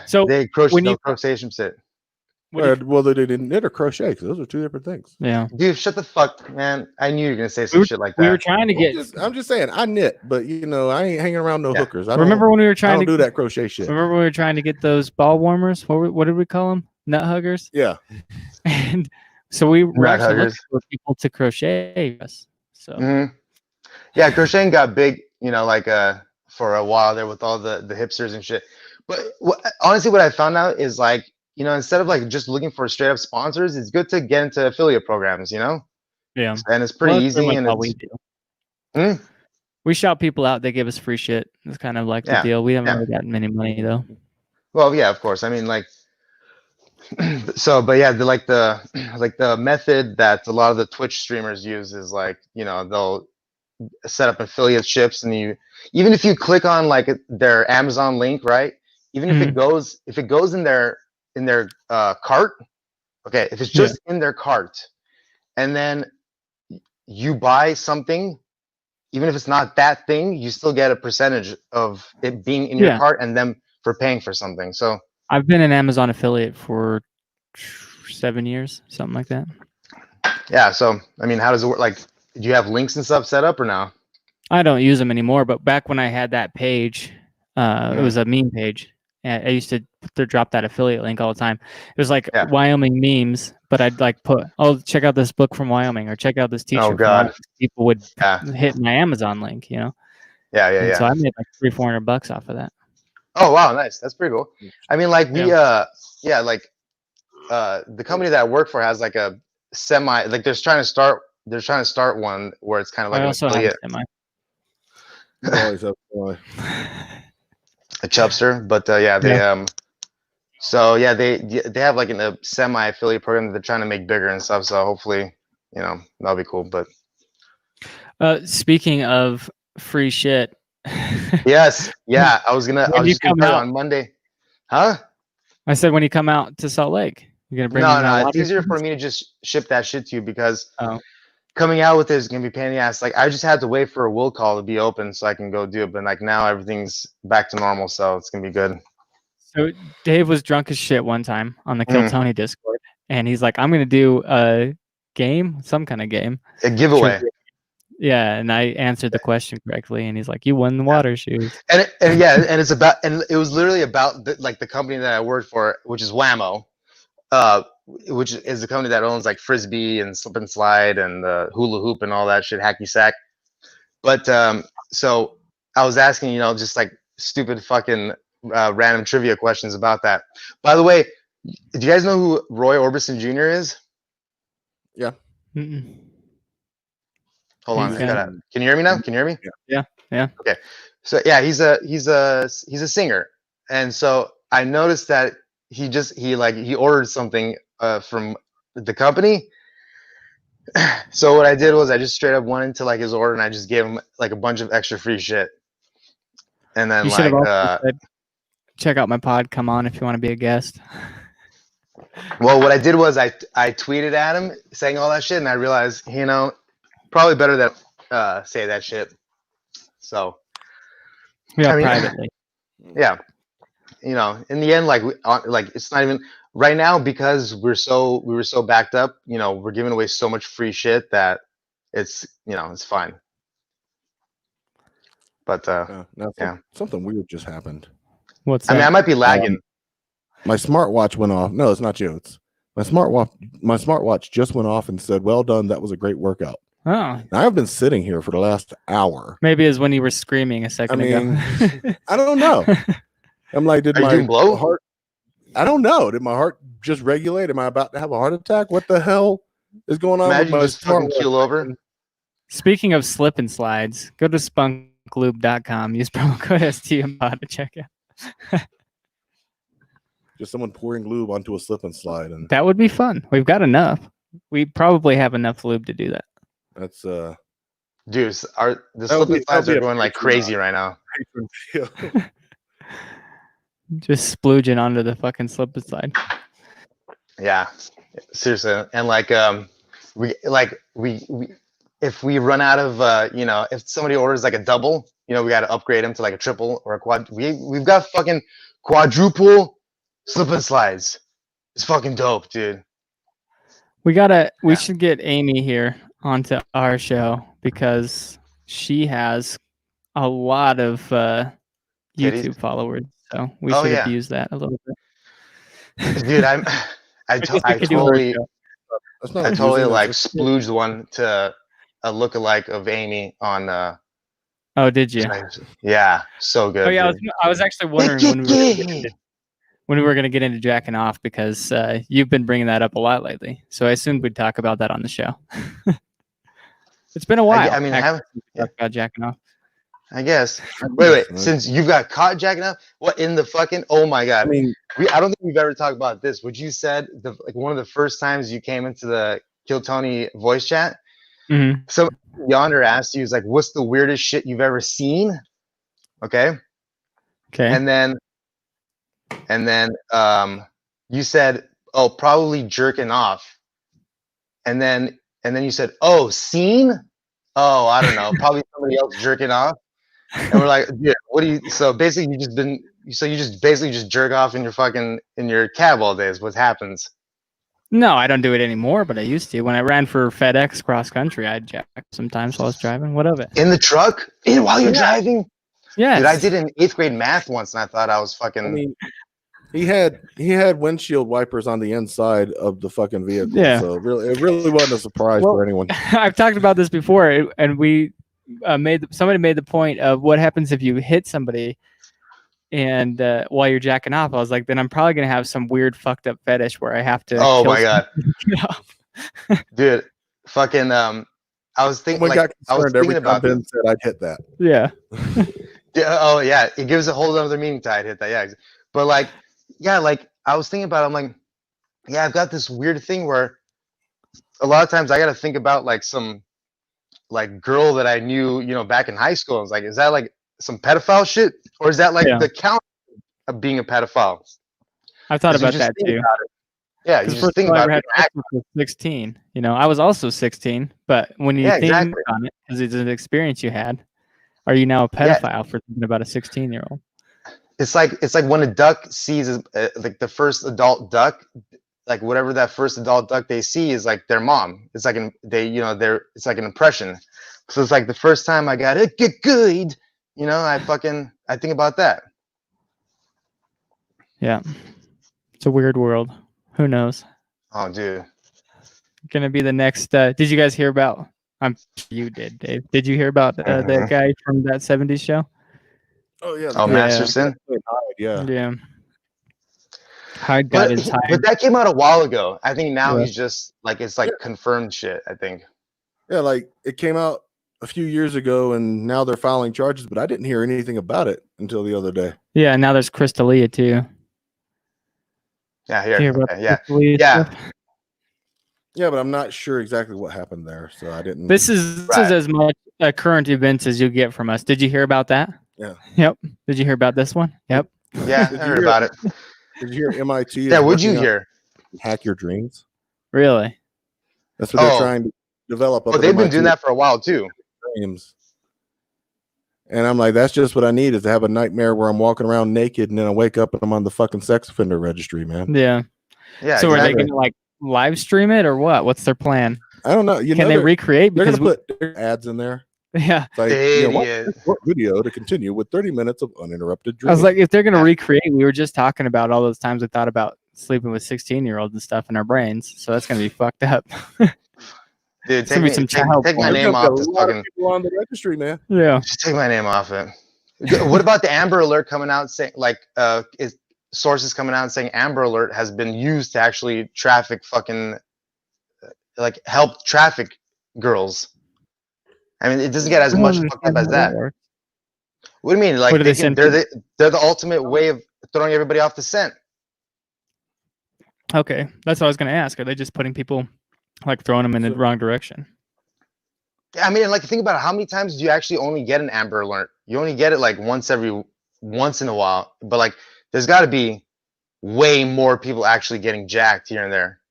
So they crochet some shit. Well, they didn't knit or crochet because those are 2 different things. Yeah, dude, shut the fuck, man. I knew you were gonna say some shit like that. We were trying to get. I'm just saying, I knit, but you know, I ain't hanging around no hookers. Remember when we were trying to do that crochet shit? Remember when we were trying to get those ball warmers? What did we call them? Nut huggers. Yeah. And So we're actually looking for people to crochet us. So yeah, crocheting got big, like for a while there with all the hipsters and shit. But honestly, what I found out is like, instead of like just looking for straight up sponsors, it's good to get into affiliate programs, Yeah. And it's pretty easy. And we do. We shout people out. They give us free shit. It's kind of like the deal. We haven't really gotten any money though. Well, yeah, of course. I mean, like, so, but yeah, the method that a lot of the Twitch streamers use is like, they'll set up affiliateships, and even if you click on like their Amazon link, right? Even if it goes in their cart, okay, if it's just in their cart, and then you buy something, even if it's not that thing, you still get a percentage of it being in your cart and them for paying for something. So I've been an Amazon affiliate for 7 years, something like that. Yeah. So, I mean, how does it work? Like, do you have links and stuff set up or no? I don't use them anymore, but back when I had that page, it was a meme page. And I used to drop that affiliate link all the time. It was like Wyoming memes, but I'd like put, oh, check out this book from Wyoming, or check out this t-shirt. Oh God. People would hit my Amazon link, Yeah. So I made like $300-$400 off of that. Oh wow, nice. That's pretty cool. I mean, like the company that I work for has like a semi, like they're trying to start one where it's kind of like an affiliate. A chubster, but they they have like a semi affiliate program that they're trying to make bigger and stuff. So hopefully, that'll be cool. But speaking of free shit. Yes, yeah, I was just gonna come out on Monday. Huh? I said when you come out to Salt Lake, you're gonna bring No, it's easier for me to just ship that shit to you because coming out with it is gonna be pain in the ass. Like I just had to wait for a will call to be open so I can go do it. But like now everything's back to normal, so it's gonna be good. So Dave was drunk as shit one time on the Kill Tony Discord, and he's like, "I'm gonna do a game, some kind of game, a giveaway." Yeah, and I answered the question correctly, and he's like, "You won the water shoes." And it was literally about the company that I worked for, which is Whammo, which is the company that owns like Frisbee and Slip and Slide and the Hula Hoop and all that shit, hacky sack. But so I was asking, just like stupid fucking random trivia questions about that. By the way, do you guys know who Roy Orbison Jr. is? Yeah. Hold on, can you hear me now? Can you hear me? Yeah. Okay, so yeah, he's a singer, and so I noticed that he ordered something from the company. So what I did was I just straight up went into like his order and I just gave him like a bunch of extra free shit, and then said, check out my pod. Come on if you want to be a guest. Well, what I did was I tweeted at him saying all that shit, and I realized probably better that say that shit. So privately. Yeah, in the end, like it's not even right now because we were so backed up. We're giving away so much free shit that it's it's fine. But something weird just happened. What's that? I mean, I might be lagging. My smartwatch went off. No, it's not you. It's my smartwatch. My smartwatch just went off and said, "Well done. That was a great workout." Oh. Now, I've been sitting here for the last hour. Maybe it's when you were screaming a second ago. I don't know. I'm like, did my blow? heart? I don't know. Did my heart just regulate? Am I about to have a heart attack? What the hell is going on? Imagine with my just fucking keel over. Speaking of slip and slides, go to spunklube.com. Use promo code STMPod to check out. Just someone pouring lube onto a slip and slide, and that would be fun. We've got enough. We probably have enough lube to do that. That's dude, the slip and slides are going like crazy right now. Just splooging onto the fucking slip and slide. Yeah, seriously, and like we if we run out of if somebody orders like a double, we got to upgrade them to like a triple or a quad. We've got fucking quadruple slip and slides. It's fucking dope, dude. We should get Amy here onto our show because she has a lot of YouTube followers. So we should abuse that a little bit. Dude, I totally I totally like splooged one to a lookalike of Amy on. Oh, did you? Yeah, so good. Oh yeah, I was actually wondering when we were gonna get into jacking off because you've been bringing that up a lot lately. So I assumed we'd talk about that on the show. It's been a while. I mean, talk about jacking off. I guess. Wait. Since you got caught jacking off, what in the fucking? Oh my god! I mean, I don't think we've ever talked about this. What you said, like one of the first times you came into the Kill Tony voice chat, some yonder asked you, "Is like, what's the weirdest shit you've ever seen?" Okay. And then you said, "Oh, probably jerking off," and then you said, "Oh, seen? Oh, I don't know, probably somebody else jerking off." And we're like, "Yeah, what do you?" So basically, you just basically just jerk off in your cab all day. Is what happens. No, I don't do it anymore, but I used to. When I ran for FedEx cross country, I'd jack sometimes while I was driving. What of it? In the truck? While you're driving? Yeah. Dude, I did in 8th grade math once, and I thought I was fucking. I mean, he had windshield wipers on the inside of the fucking vehicle. Yeah. So it really wasn't a surprise for anyone. I've talked about this before, and we somebody made the point of what happens if you hit somebody and while you're jacking off. I was like, then I'm probably gonna have some weird fucked up fetish where I have to. Oh my god, dude, fucking I was thinking about Ben said I'd hit that. Yeah. Yeah. Oh yeah, it gives a whole other meaning to I'd hit that. Yeah, but like, yeah, like I was thinking about it, I'm like, yeah, I've got this weird thing where a lot of times I got to think about like some like girl that I knew, back in high school. I was like, is that like some pedophile shit, or is that like the count of being a pedophile? I've thought about that too. Yeah, you just think about it. 16. I was also 16, but when you think on it, because it's an experience you had, are you now a pedophile for thinking about a 16-year-old? It's like when a duck sees like the first adult duck, like whatever that first adult duck they see is like their mom. It's like it's like an impression. So it's like the first time I got it, get good. I think about that. Yeah. It's a weird world. Who knows? Oh, dude. Gonna be the next. Did you guys hear about? You did, Dave. Did you hear about that guy from that 70s show? Oh yeah. Oh, Masterson. Yeah. Yeah. Hyde got his hide. But that came out a while ago. I think now he's just like it's like confirmed shit. I think. Yeah, like it came out a few years ago, and now they're filing charges. But I didn't hear anything about it until the other day. Yeah, and now there's Crystalia too. Yeah, here. Yeah, but I'm not sure exactly what happened there, so I didn't. This is as much current events as you get from us. Did you hear about that? Yeah. Yep. Did you hear about this one? Yep. Yeah, I heard about it. Did you hear MIT? Yeah, what'd you hear? Hack your dreams. Really? That's what they're trying to develop. Oh, they've been doing that for a while too. Dreams. And I'm like, that's just what I need, is to have a nightmare where I'm walking around naked and then I wake up and I'm on the fucking sex offender registry, man. Yeah. Yeah. So are they going to like live stream it or what? What's their plan? I don't know. Can they recreate? Because they're going to put ads in there. Yeah. Like, what video to continue with 30 minutes of uninterrupted dreaming. I was like, if they're going to recreate, we were just talking about all those times we thought about sleeping with 16-year-olds and stuff in our brains. So that's going to be fucked up. Dude, take my name off this fucking people on the registry, man. Yeah. Just take my name off it. What about the Amber Alert coming out saying is sources coming out and saying Amber Alert has been used to actually traffic fucking help traffic girls? I mean, it doesn't get as much fucked up as that. What do you mean? Like they're the ultimate way of throwing everybody off the scent. Okay, that's what I was going to ask. Are they just putting people like throwing them in the wrong direction? Yeah, I mean, like think about it. How many times do you actually only get an Amber Alert? You only get it like once in a while. But like, there's got to be way more people actually getting jacked here and there.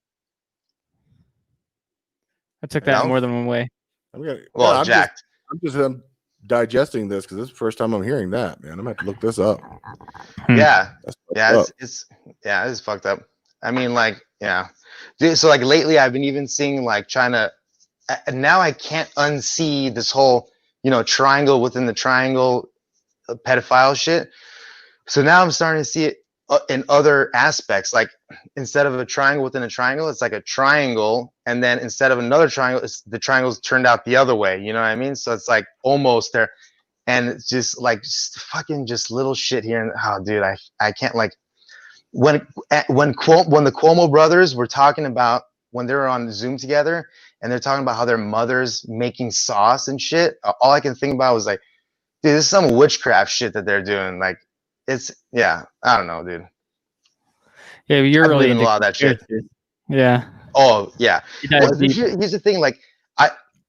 I took that more than one way. I'm jacked. I'm digesting this because this is the first time I'm hearing that, man. I'm gonna have to look this up. Yeah, it's fucked up. I mean, like, yeah. So like lately, I've been even seeing like China. Now I can't unsee this whole triangle within the triangle pedophile shit. So now I'm starting to see it in other aspects. Like instead of a triangle within a triangle, it's like a triangle, and then instead of another triangle, the triangles turned out the other way. You know what I mean? So it's like almost there, and it's just like fucking just little shit here. And oh, dude, I can't like when the Cuomo brothers were talking about when they were on Zoom together, and they're talking about how their mother's making sauce and shit. All I can think about was like, dude, this is some witchcraft shit that they're doing. Like, it's I don't know, dude. Yeah, you're really into a lot of that shit. Yeah. Oh yeah. Well, here's the thing. Like,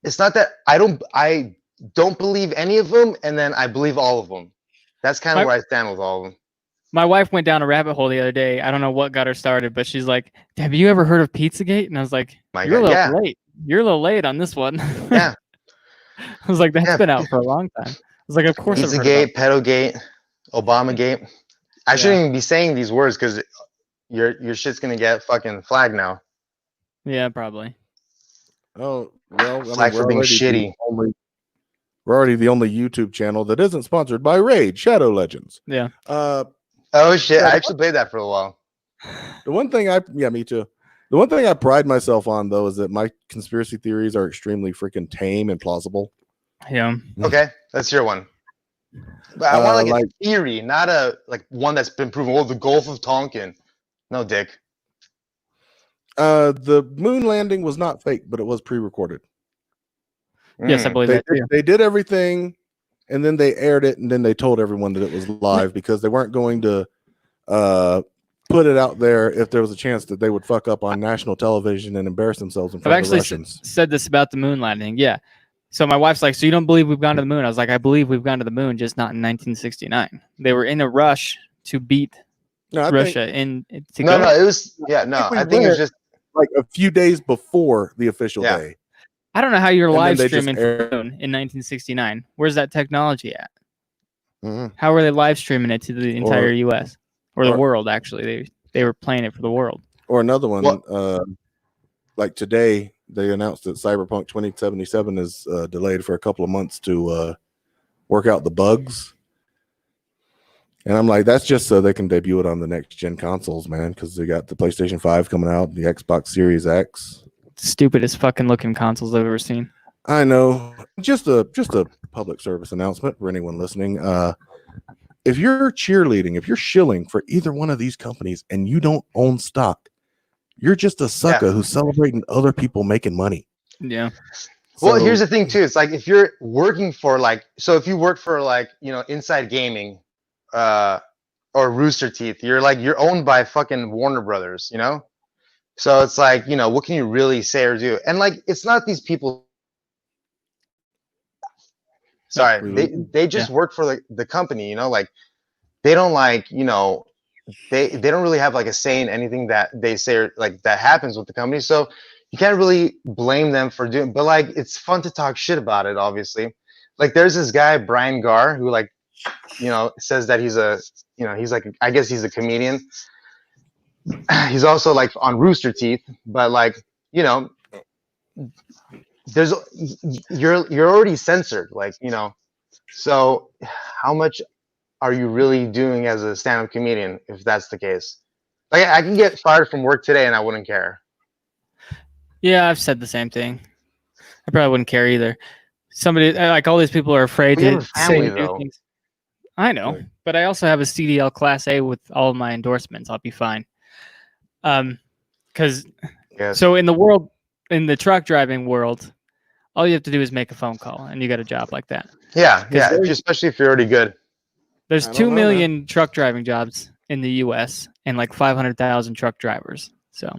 it's not that I don't believe any of them, and then I believe all of them. That's kind of where I stand with all of them. My wife went down a rabbit hole the other day. I don't know what got her started, but she's like, "Have you ever heard of Pizzagate?" And I was like, "You're a little late. You're a little late on this one." Yeah. I was like, "That's been out for a long time." I was like, "Of course." Pizzagate, Pedogate, Obamagate. I shouldn't even be saying these words because your shit's gonna get fucking flagged now. Yeah, probably. Oh well, flagged for being shitty. We're already the only YouTube channel that isn't sponsored by Raid Shadow Legends. Yeah. Oh shit! I actually played that for a while. The one thing me too. The one thing I pride myself on though is that my conspiracy theories are extremely freaking tame and plausible. Yeah. Okay, that's your one. But I want like a theory, not a one that's been proven. Oh, the Gulf of Tonkin. No, dick. The moon landing was not fake, but it was pre-recorded. Yes, I believe that too. They did everything, and then they aired it, and then they told everyone that it was live because they weren't going to put it out there if there was a chance that they would fuck up on national television and embarrass themselves in front of the Russians. Said this about the moon landing. Yeah. So my wife's like, "So you don't believe we've gone to the moon?" I was like, "I believe we've gone to the moon, just not in 1969." They were in a rush to beat Russia No, it was I think it was just like a few days before the official day. I don't know how you're live streaming from the moon in 1969. Where's that technology at? Mm-hmm. How were they live streaming it to the entire U.S. or the world? Actually, they were playing it for the world. Or another one, like today, they announced that Cyberpunk 2077 is delayed for a couple of months to work out the bugs. And I'm like, that's just so they can debut it on the next gen consoles, man, because they got the PlayStation 5 coming out, the Xbox Series X. Stupidest fucking looking consoles I've ever seen. I know. Just a public service announcement for anyone listening. If you're cheerleading, if you're shilling for either one of these companies and you don't own stock, you're just a sucker who's celebrating other people making money. Yeah. Well, here's the thing too. It's like if you're working for if you work for Inside Gaming or Rooster Teeth, you're owned by fucking Warner Brothers, you know? So it's like, what can you really say or do? And it's not these people. Sorry, they just work for the company, they don't they don't really have a say in anything that they say or that happens with the company. So you can't really blame them for doing, but it's fun to talk shit about it, obviously. There's this guy, Brian Garr, who says that he's I guess he's a comedian. He's also on Rooster Teeth, but there's you're already censored, so how much are you really doing as a stand-up comedian if that's the case? I can get fired from work today and I wouldn't care. Yeah, I've said the same thing. I probably wouldn't care either. Somebody all these people are afraid to say and do things. I know, but I also have a CDL Class A with all of my endorsements. I'll be fine. So in the truck driving world, all you have to do is make a phone call and you got a job like that. Yeah, especially if you're already good. There's 2 million truck driving jobs in the U.S. and 500,000 truck drivers. So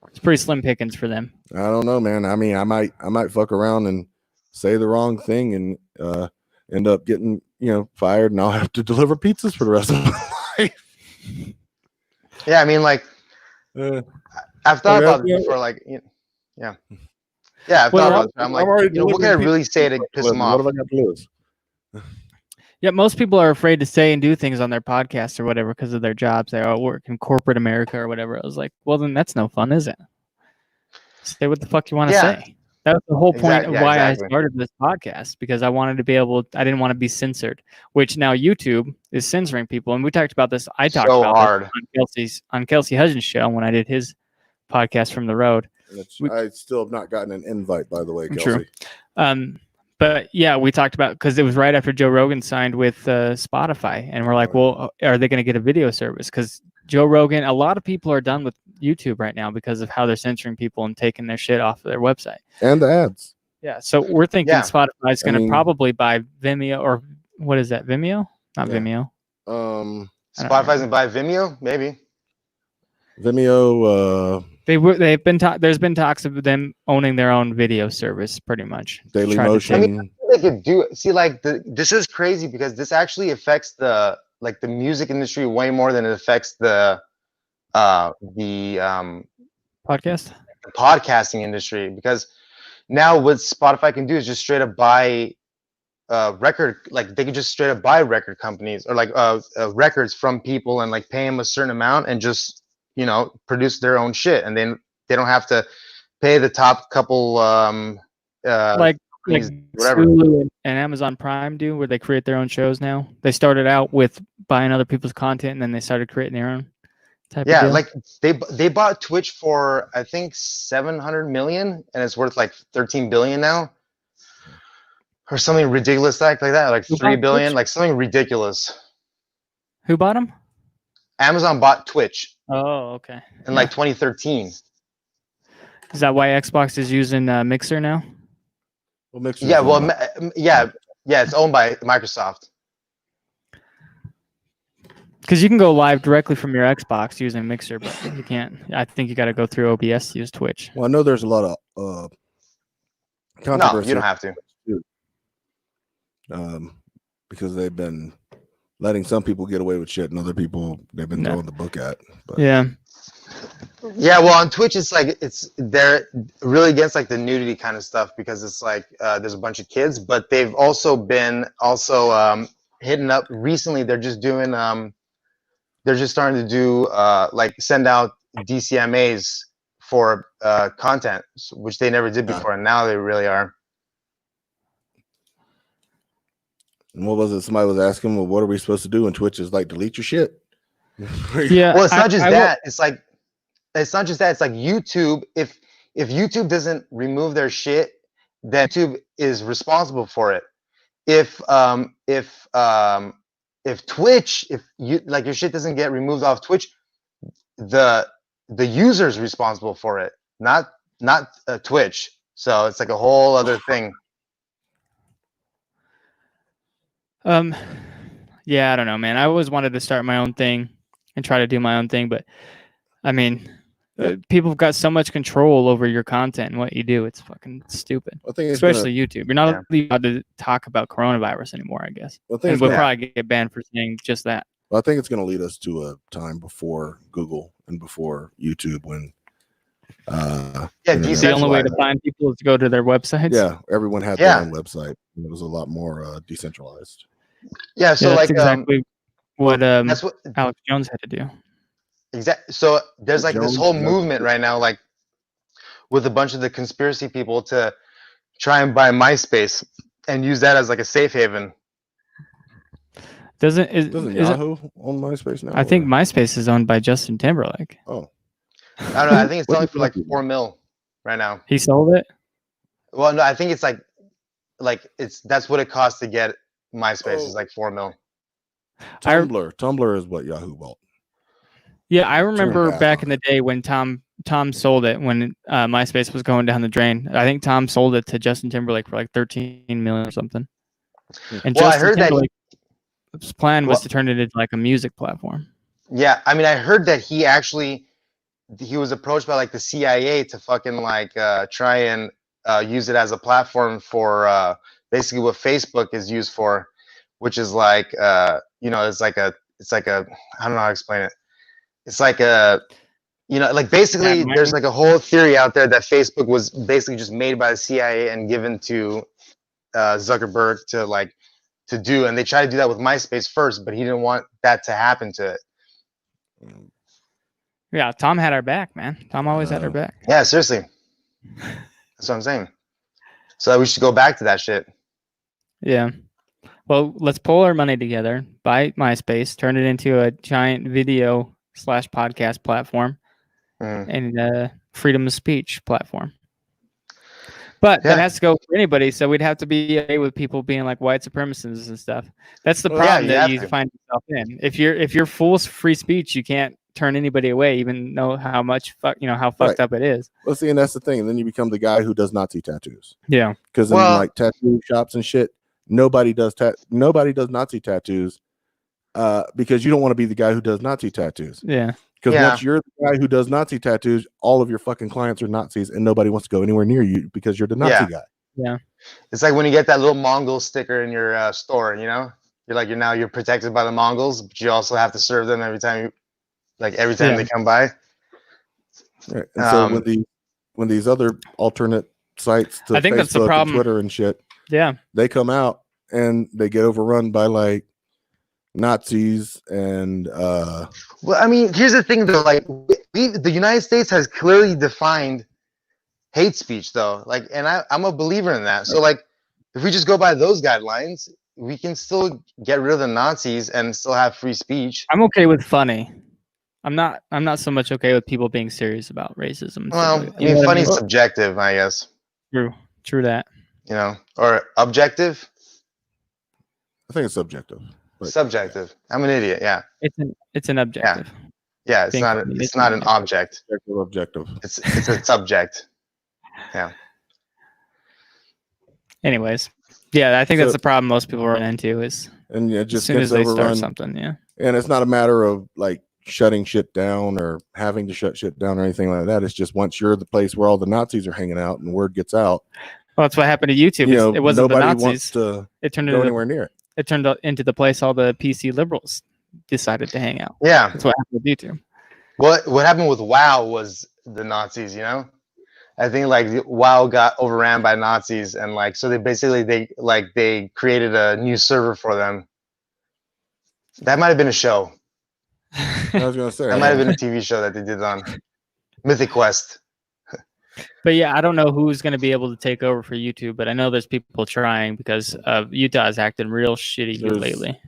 it's pretty slim pickings for them. I don't know, man. I mean, I might fuck around and say the wrong thing and end up getting fired, and I'll have to deliver pizzas for the rest of my life. Yeah, I mean, I've thought about it before, yeah, I've thought about it. I'm like, what can I really say to piss them off? What have I got to lose? Yeah, most people are afraid to say and do things on their podcasts or whatever because of their jobs. They all work in corporate America or whatever. I was like, well, then that's no fun, is it? Say what the fuck you want to say. That was the whole point of why exactly. I started this podcast, because I wanted to be able. I didn't want to be censored, which now YouTube is censoring people, and we talked about this. I talked So about hard. this on Kelsey Hudgens' show when I did his podcast from the road. I still have not gotten an invite, by the way, True. Kelsey. But yeah, we talked about, because it was right after Joe Rogan signed with Spotify, and we're like, well, are they going to get a video service? Because Joe Rogan, a lot of people are done with YouTube right now because of how they're censoring people and taking their shit off of their website and the ads. Yeah, so we're thinking Spotify is going to probably buy Vimeo, or what is that? Vimeo? Not Vimeo. Spotify's going to buy Vimeo, maybe. Vimeo. They've been there's been talks of them owning their own video service, pretty much. Daily Motion. I mean, they could do. See, like this is crazy because this actually affects the music industry way more than it affects the podcasting industry. Because now what Spotify can do is just straight up buy record, like they could just straight up buy record companies or like records from people and like pay them a certain amount and just produce their own shit, and then they don't have to pay the top couple like whatever. Hulu and Amazon Prime do, where they create their own shows now. They started out with buying other people's content, and then they started creating their own type of deal. Like they bought Twitch for I think 700 million, and it's worth like 13 billion now, or something ridiculous like that, like 3 billion, like something ridiculous. Who bought them? Amazon bought Twitch. Oh, okay. In like 2013. Is that why Xbox is using Mixer now? Well, Mixer. Yeah, it's owned by Microsoft. Because you can go live directly from your Xbox using Mixer, but you can't. I think you got to go through OBS to use Twitch. Well, I know there's a lot of controversy. No, you don't have to. Because they've been letting some people get away with shit, and other people they've been throwing the book at. But. Yeah. Well, on Twitch, it's like they're really against like the nudity kind of stuff, because it's like there's a bunch of kids, but they've also been hitting up recently. They're just doing they're just starting to do like send out DCMAs for content, which they never did before, and now they really are. And what was it? Somebody was asking, well, what are we supposed to do? And Twitch is like, delete your shit. Yeah. Well, it's not just that. It's not just that. It's like YouTube. If YouTube doesn't remove their shit, then YouTube is responsible for it. If Twitch, if you like your shit doesn't get removed off Twitch, the user's responsible for it, not Twitch. So it's like a whole other thing. Yeah, I don't know, man. I always wanted to start my own thing and try to do my own thing, but I mean, people have got so much control over your content and what you do. It's fucking stupid. Especially YouTube. You're not allowed to talk about coronavirus anymore, I guess. And we'll probably get banned for saying just that. Well, I think it's going to lead us to a time before Google and before YouTube when the only way to find people is to go to their websites. Yeah, everyone had their own website. And it was a lot more decentralized. Yeah, so that's like exactly what Alex Jones had to do. Exactly. So there's like this whole movement right now, like with a bunch of the conspiracy people to try and buy MySpace and use that as like a safe haven. Doesn't Yahoo own MySpace now? I think MySpace is owned by Justin Timberlake. Oh. I don't know. I think it's selling for like $4 million right now. He sold it? Well, no, I think it's that's what it costs to get MySpace is like $4 million. Tumblr is what Yahoo bought. Yeah, I remember back in the day when Tom sold it, when MySpace was going down the drain. I think Tom sold it to Justin Timberlake for like $13 million or something. And I heard Timberlake's plan was to turn it into like a music platform. Yeah, I mean, I heard that he was approached by like the CIA to fucking like try and use it as a platform for basically what Facebook is used for, which is like it's like a I don't know how to explain it. It's like like basically there's like a whole theory out there that Facebook was basically just made by the CIA and given to Zuckerberg to do, and they tried to do that with MySpace first, but he didn't want that to happen to it. Yeah, Tom had our back, man. Tom always had our back. Yeah, seriously. That's what I'm saying. So we should go back to that shit. Yeah. Well, let's pull our money together, buy MySpace, turn it into a giant video/podcast platform, and freedom of speech platform. But that has to go for anybody, so we'd have to be okay with people being like white supremacists and stuff. That's the problem that you find yourself in. If you're full free speech, you can't turn anybody away, even know how much how fucked up it is. Well, see, and that's the thing. And then you become the guy who does Nazi tattoos. Yeah, because in like tattoo shops and shit, nobody does Nazi tattoos, because you don't want to be the guy who does Nazi tattoos. Yeah. Because once you're the guy who does Nazi tattoos, all of your fucking clients are Nazis, and nobody wants to go anywhere near you because you're the Nazi guy. Yeah. It's like when you get that little Mongol sticker in your store, you know, you're protected by the Mongols, but you also have to serve them every time they come by. Right. And so when these other alternate sites to I think Facebook that's the problem. and Twitter and shit, they come out and they get overrun by like Nazis and well, I mean, here's the thing though, like the United States has clearly defined hate speech though, like, and I'm a believer in that. So like if we just go by those guidelines, we can still get rid of the Nazis and still have free speech. I'm okay with funny. I'm not so much okay with people being serious about racism. Well, I mean, funny is subjective, I guess. True that. You know, or objective. I think it's subjective. Subjective. I'm an idiot. Yeah. It's an objective. Yeah. It's not an object. Objective. It's a subject. Yeah. Anyways, yeah, I think that's the problem most people run into is, and it just as soon as they start something, And it's not a matter of like shutting shit down or having to shut shit down or anything like that. It's just once you're the place where all the Nazis are hanging out and word gets out. Well, that's what happened to YouTube. It wasn't the Nazis. It turned into anywhere near it. It turned into the place all the PC liberals decided to hang out. Yeah, that's what happened with YouTube. What happened with WoW was the Nazis. You know, I think like WoW got overran by Nazis, and like so they created a new server for them. That might have been a show. I was gonna say that might have been a TV show that they did on Mythic Quest. But yeah, I don't know who's going to be able to take over for YouTube, but I know there's people trying because Utah has acted real shitty lately.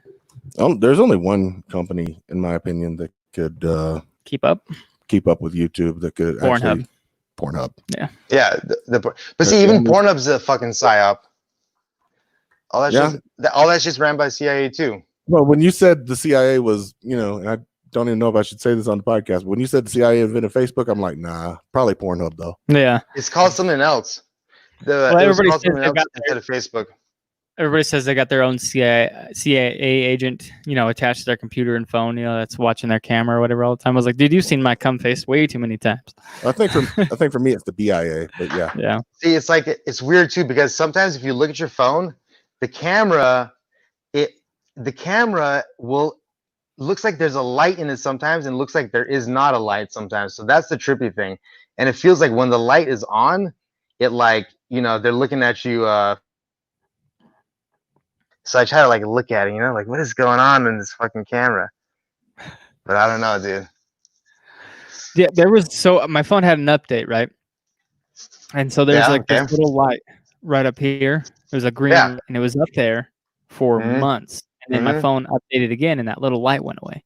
There's only one company, in my opinion, that could keep up with YouTube. That could Pornhub. Yeah. Yeah. But see, even Pornhub's a fucking psyop. All that's just ran by CIA too. Well, when you said the CIA was, and I don't even know if I should say this on the podcast, but when you said the CIA invented Facebook, I'm like, nah, probably Pornhub though. Yeah, it's called something else. Everybody says they got instead of Facebook. Everybody says they got their own CIA agent, attached to their computer and phone, that's watching their camera or whatever all the time. I was like, dude, you've seen my cum face way too many times. I think for me it's the BIA, but yeah. Yeah. See, it's weird too because sometimes if you look at your phone, the camera will. Looks like there's a light in it sometimes and looks like there is not a light sometimes. So that's the trippy thing. And it feels like when the light is on, it like, they're looking at you. So I try to like look at it, like what is going on in this fucking camera? But I don't know, dude. Yeah, my phone had an update, right? And so there's this little light right up here. There's a green and it was up there for months. And then my phone updated again, and that little light went away.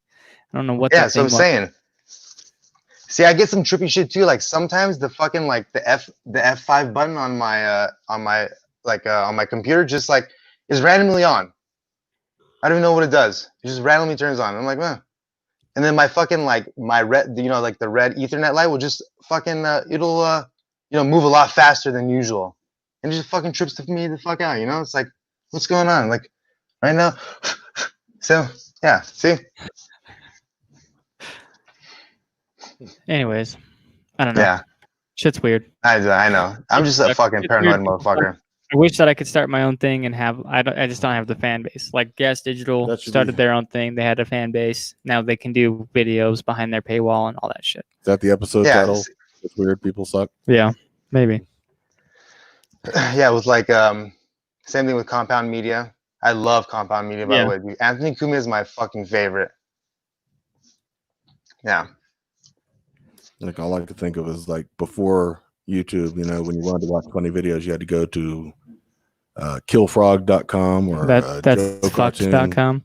I don't know what. Yeah, so I'm saying. See, I get some trippy shit too. Like sometimes the fucking like the F5 button on my computer just like is randomly on. I don't even know what it does. It just randomly turns on. I'm like, and then my fucking like my red, like the red Ethernet light will just fucking it'll move a lot faster than usual, and it just fucking trips me the fuck out. It's like, what's going on? Like. Right now, so yeah. See. Anyways, I don't know. Yeah, shit's weird. I know. I'm just a fucking paranoid motherfucker. I wish that I could start my own thing and have. I just don't have the fan base. Like Gas Digital started their own thing. They had a fan base. Now they can do videos behind their paywall and all that shit. Is that the episode title? It's weird. People suck. Yeah, maybe. Yeah, it was like same thing with Compound Media. I love Compound Media, by the way. Dude. Anthony Cumia is my fucking favorite. Yeah. Like all I could think of is like before, YouTube. You know, when you wanted to watch funny videos, you had to go to killfrog.com or that's fucked.com.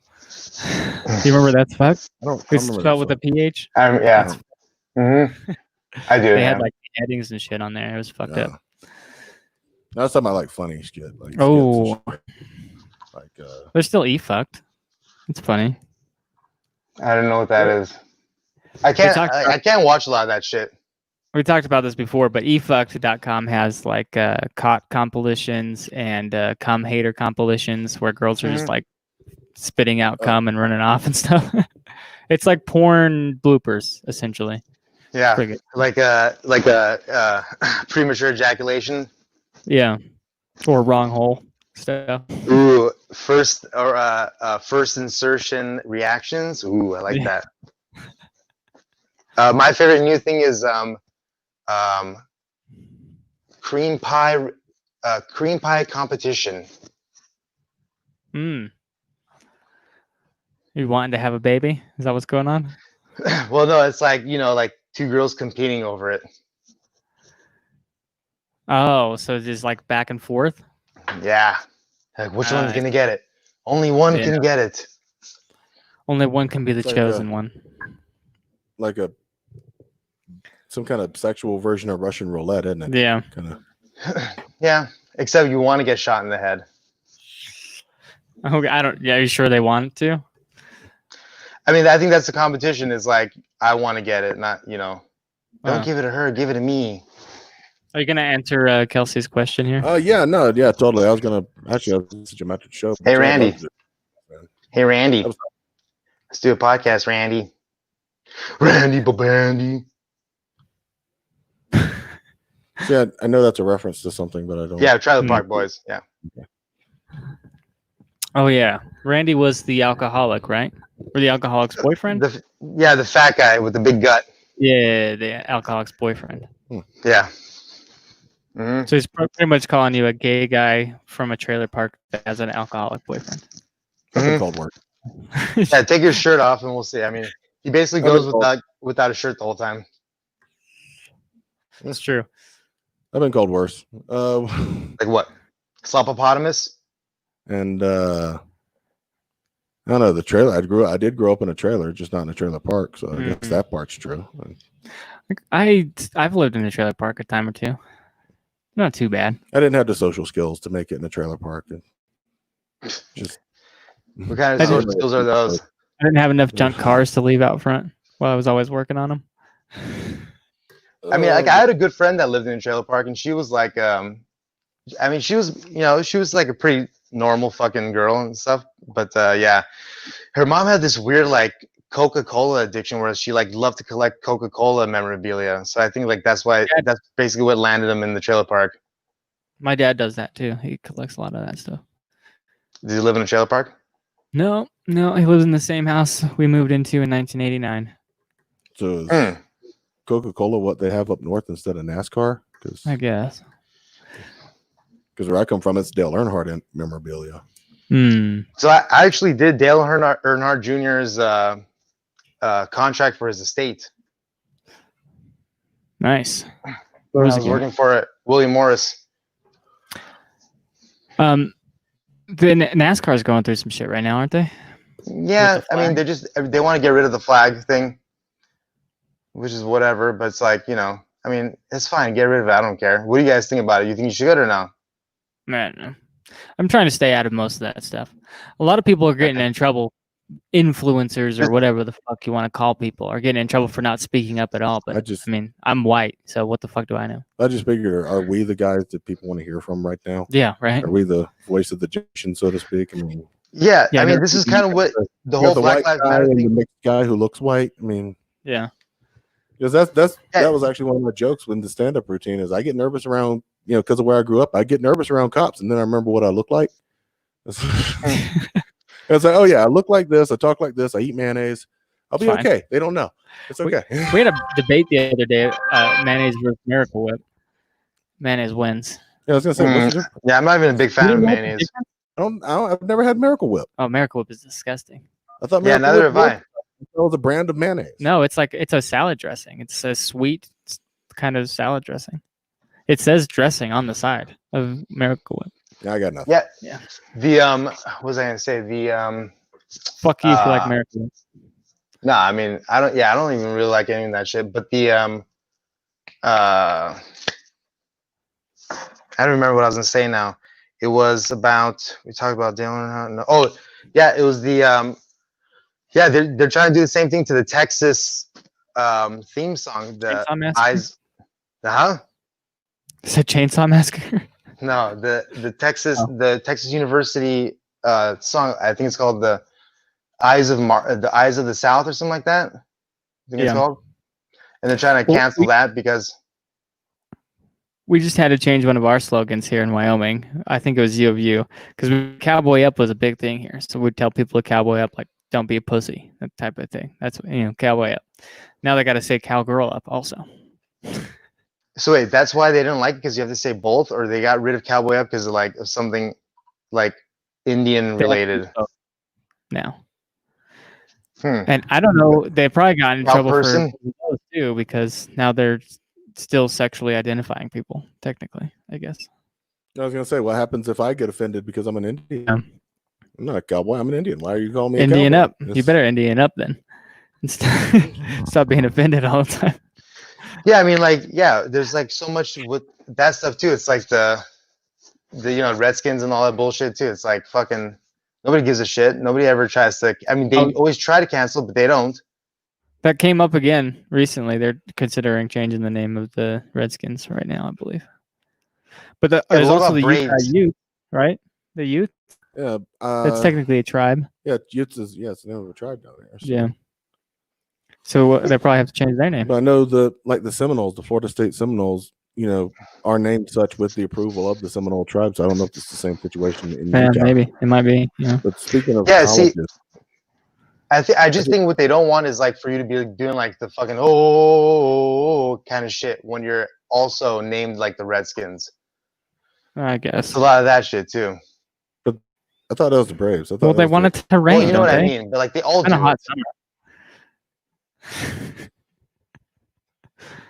Do you remember that's fucked? I don't It's remember spelled with a PH. Yeah. I do. They had like headings and shit on there. It was fucked up. That's something I like funny shit. Like oh, shit. Like there's still fucked. It's funny. I don't know what that is. I can't watch a lot of that shit. We talked about this before, but efucked.com has like caught compilations and cum hater compilations where girls are just like spitting out cum and running off and stuff. It's like porn bloopers, essentially. Yeah, like a premature ejaculation. Yeah, or wrong hole stuff. Ooh, first insertion reactions. Ooh, I like that. My favorite new thing is cream pie competition. You wanting to have a baby? Is that what's going on? Well, no, it's like, you know, like two girls competing over it. Oh, so it's just like back and forth? Yeah. Like, which one's gonna get it? Only one can get it. Only one can be the chosen one. Like some kind of sexual version of Russian roulette, isn't it? Yeah. Kinda. Yeah. Except you want to get shot in the head. Okay, are you sure they want to? I mean, I think that's the competition. Is like, I want to get it, not, you know, don't give it to her, give it to me. Are you gonna answer Kelsey's question here? Yeah, totally. I was gonna actually such a metric show. Hey, Randy. Hey, Randy. Let's do a podcast, Randy. Randy Babandy. Yeah, I know that's a reference to something, but I don't. Yeah, Trailer Park Boys. Yeah. Okay. Oh yeah, Randy was the alcoholic, right? Or the alcoholic's boyfriend? The fat guy with the big gut. Yeah, the alcoholic's boyfriend. Yeah. So he's pretty much calling you a gay guy from a trailer park that has an alcoholic boyfriend. That's called work. Yeah, take your shirt off and we'll see. I mean, he basically goes without a shirt the whole time. That's true. I've been called worse. Like what? Slopopotamus? And I don't know, the trailer. I did grow up in a trailer, just not in a trailer park. So I guess that part's true. I've lived in a trailer park a time or two. Not too bad. I didn't have the social skills to make it in a trailer park. Just what kind of social skills are those? I didn't have enough junk cars to leave out front while I was always working on them. I mean, like I had a good friend that lived in a trailer park, and she was like, I mean, she was like a pretty normal fucking girl and stuff. But yeah, her mom had this weird like Coca-Cola addiction where she like loved to collect Coca-Cola memorabilia. So I think like that's basically what landed him in the trailer park. My dad does that too. He collects a lot of that stuff. Does he live in a trailer park? No, he lives in the same house we moved into in 1989. So is Coca-Cola what they have up north instead of NASCAR? I guess. Because where I come from, it's Dale Earnhardt memorabilia. So I actually did Dale Earnhardt Jr.'s contract for his estate. Nice. I was working for it, William Morris. The NASCAR is going through some shit right now, aren't they? Yeah, I mean, they want to get rid of the flag thing, which is whatever. But it's like, you know, I mean, it's fine. Get rid of it. I don't care. What do you guys think about it? You think you should or no? Man, I'm trying to stay out of most of that stuff. A lot of people are getting in trouble. Influencers or whatever the fuck you want to call people are getting in trouble for not speaking up at all. But I mean, I'm white, so what the fuck do I know? I just figured, are we the guys that people want to hear from right now? Yeah, right. Are we the voice of the generation, so to speak? I mean, yeah. I mean, this is kind of what the whole Black Lives Matter thing. The mixed guy who looks white. I mean, yeah, because that was actually one of my jokes when the stand-up routine is I get nervous around, you know, because of where I grew up. I get nervous around cops, and then I remember what I look like. It's like, oh yeah, I look like this, I talk like this, I eat mayonnaise. I'll be okay. They don't know. It's okay. We had a debate the other day, mayonnaise versus Miracle Whip. Mayonnaise wins. Yeah, I was gonna say, yeah, I'm not even a big fan of mayonnaise. I've never had Miracle Whip. Oh, Miracle Whip is disgusting. I thought neither have I. It was a brand of mayonnaise. No, it's a salad dressing. It's a sweet kind of salad dressing. It says dressing on the side of Miracle Whip. Yeah, I got nothing. Yeah. The what was I gonna say? The fuck you if you like Miracle Whip. No, I mean I don't. Yeah, I don't even really like any of that shit. But the I don't remember what I was gonna say now. It was about we talked about Dylan. No, oh yeah, it was the yeah they're trying to do the same thing to the Texas theme song. The Chainsaw Massacre? eyes. The huh? Is it Chainsaw Massacre? No, the Texas University song. I think it's called the Eyes of the South or something like that. I think it's called. And they're trying to cancel that because we just had to change one of our slogans here in Wyoming. I think it was U of U, because cowboy up was a big thing here. So we'd tell people to cowboy up, like, don't be a pussy, that type of thing. That's, cowboy up. Now they got to say cowgirl up also. So wait, that's why they didn't like it, because you have to say both, or they got rid of cowboy up because of something like Indian related. Now. And I don't know, they probably got in trouble for those too, because now they're still sexually identifying people, technically, I guess. I was gonna say, what happens if I get offended because I'm an Indian? Yeah. I'm not a cowboy, I'm an Indian. Why are you calling me Indian a up? You better Indian up then. Stop being offended all the time. Yeah, I mean, like, there's like so much with that stuff too. It's like the Redskins and all that bullshit too. It's like fucking nobody gives a shit. Nobody ever tries to. I mean, they always try to cancel, but they don't. That came up again recently. They're considering changing the name of the Redskins right now, I believe. But there's also the Utah Youth, right? The Youth. Yeah, that's technically a tribe. Yeah, Youth is it's the name of a tribe down there. So. Yeah. So they probably have to change their name. But I know the Seminoles, the Florida State Seminoles, are named such with the approval of the Seminole tribe. So I don't know if it's the same situation in Utah. Maybe it might be. Yeah. But speaking of colleges, I just think what they don't want is like for you to be doing like the fucking kind of shit when you're also named like the Redskins. I guess it's a lot of that shit too. But I thought that was the Braves. Well, they wanted to rain. Well, you know what I mean? But like they all do. Hot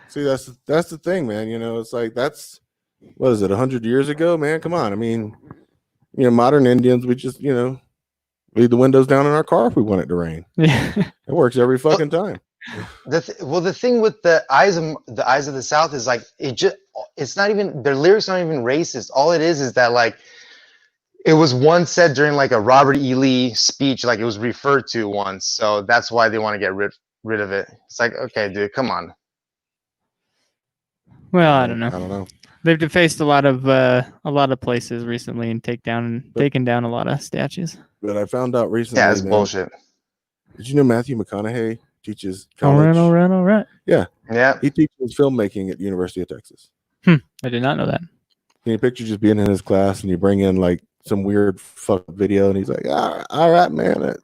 See, that's the thing, man. It's like that's what is it? 100 years ago, man. Come on. I mean, modern Indians, we just leave the windows down in our car if we want it to rain. Yeah, it works every fucking time. The thing with the eyes of the South is like it's not even their lyrics aren't even racist. All it is that like it was once said during like a Robert E. Lee speech, like it was referred to once, so that's why they want to get rid of it. It's like, okay, dude, come on. Well, I don't know. They've defaced a lot of places recently and taken down a lot of statues. But I found out recently. Yeah, it's bullshit. Did you know Matthew McConaughey teaches college? All right. Yeah. Yeah. He teaches filmmaking at the University of Texas. I did not know that. Can you picture just being in his class and you bring in like some weird fuck video and he's like, all right, man.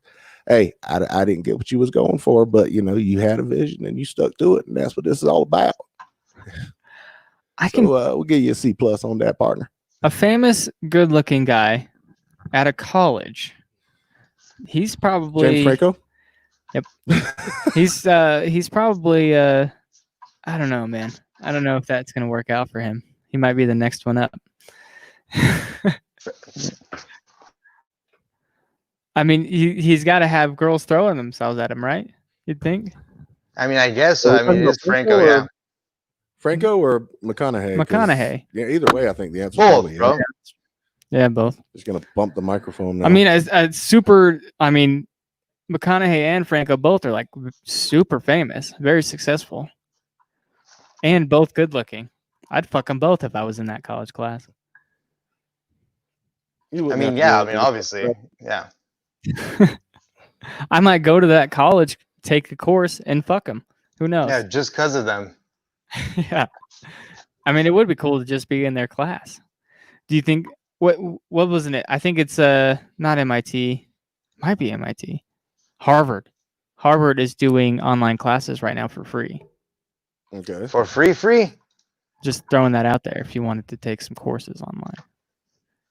Hey, I didn't get what you was going for, but you had a vision and you stuck to it, and that's what this is all about. We'll give you a C+ on that, partner. A famous, good-looking guy at a college. He's probably James Franco. Yep. he's probably I don't know, man. I don't know if that's gonna work out for him. He might be the next one up. I mean, he's got to have girls throwing themselves at him, right? You'd think. I mean, I guess so. I mean, it is Franco, yeah. Franco or McConaughey? McConaughey. Yeah, either way, I think the answer is probably bro. Yeah, both. Just gonna bump the microphone now. I mean, as super. I mean, McConaughey and Franco both are like super famous, very successful, and both good looking. I'd fuck them both if I was in that college class. I mean, yeah. I mean, obviously, yeah. I might go to that college, take a course, and fuck them. Who knows? Yeah, just because of them. Yeah. I mean, it would be cool to just be in their class. Do you think what wasn't it? I think it's not MIT. Might be MIT. Harvard. Harvard is doing online classes right now for free. Okay. For free? Just throwing that out there if you wanted to take some courses online.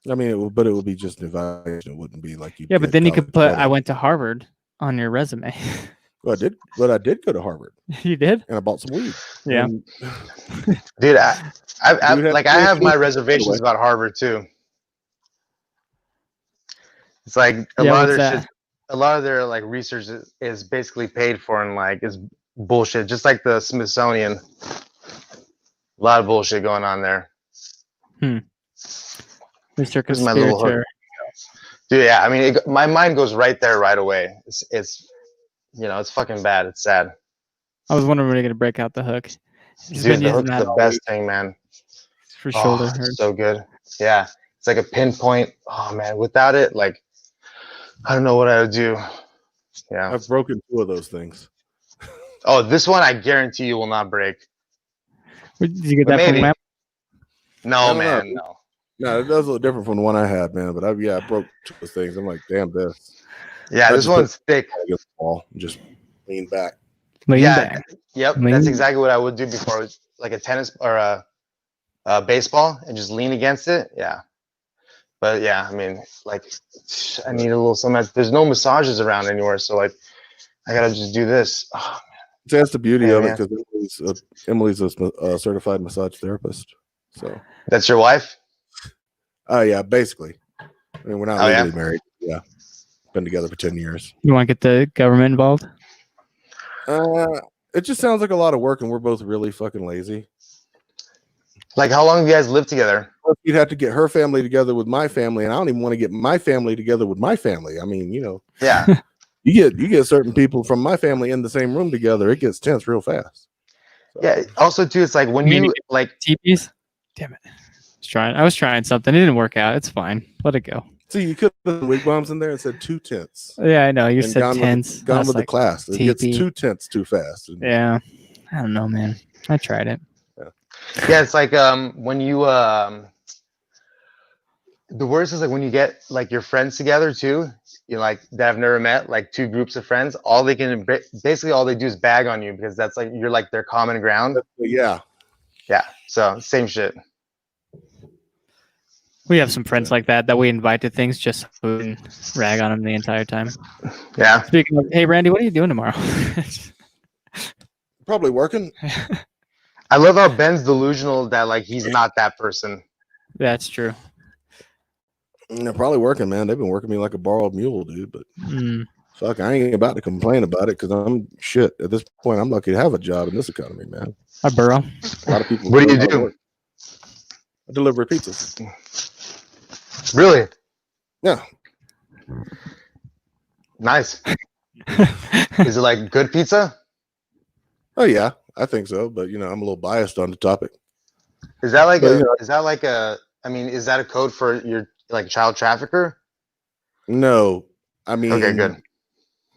I mean, it would be just an evaluation. It wouldn't be like you. Yeah, but then you could put I went to Harvard on your resume. Well, I did go to Harvard. You did? And I bought some weed. Yeah. Dude, I have my reservations about Harvard too. It's like a lot of their like research is basically paid for and like is bullshit. Just like the Smithsonian. A lot of bullshit going on there. Mr. Conspirator. Dude, yeah, I mean, my mind goes right there right away. It's it's fucking bad. It's sad. I was wondering when you're gonna break out the hook. Dude, the hook's the best thing, man. For shoulder hurt. So good. Yeah, it's like a pinpoint. Oh man, without it, like, I don't know what I would do. Yeah, I've broken 2 of those things. Oh, this one I guarantee you will not break. Did you get that from Wham? No, man, no. No, it does look different from the one I had, man. But I broke 2 of those things. I'm like, damn this. Yeah, this one's thick. Against the wall and just lean back. Yep, that's exactly what I would do before, like a tennis or a baseball, and just lean against it. Yeah, but yeah, I mean, like, I need a little something. There's no massages around anywhere, so like, I gotta just do this. Oh, man. That's the beauty of it, because Emily's a certified massage therapist. So that's your wife? Oh yeah, basically. I mean, we're not legally married. Yeah, been together for 10 years. You want to get the government involved? It just sounds like a lot of work, and we're both really fucking lazy. Like, how long have you guys lived together? You'd have to get her family together with my family, and I don't even want to get my family together with my family. I mean, yeah. You get certain people from my family in the same room together, it gets tense real fast. So. Yeah. Also, too, it's like when you like teepees. Damn it! I was trying something. It didn't work out. It's fine. Let it go. See, you could put wig bombs in there and said 2 tents. Yeah, I know. You said tents. Gone with the class. It gets 2 tents too fast. Yeah. I don't know, man. I tried it. Yeah, it's like when you the worst is like when you get like your friends together too. Like that I've never met, like 2 groups of friends. All they can basically all they do is bag on you, because that's like you're like their common ground. Yeah. So same shit. We have some friends like that we invite to things just so we can rag on them the entire time. Yeah. Speaking of, hey Randy, what are you doing tomorrow? Probably working. I love how Ben's delusional that like he's not that person. That's true. They're probably working, man. They've been working me like a borrowed mule, dude. But fuck, I ain't about to complain about it, because I'm shit. At this point, I'm lucky to have a job in this economy, man. I burrow. A lot of people. What do you do? I deliver pizzas. Really? Yeah. Nice. Is it like good pizza? Oh yeah, I think so. But I'm a little biased on the topic. Is that like is that a code for your like child trafficker? No, I mean, okay, good.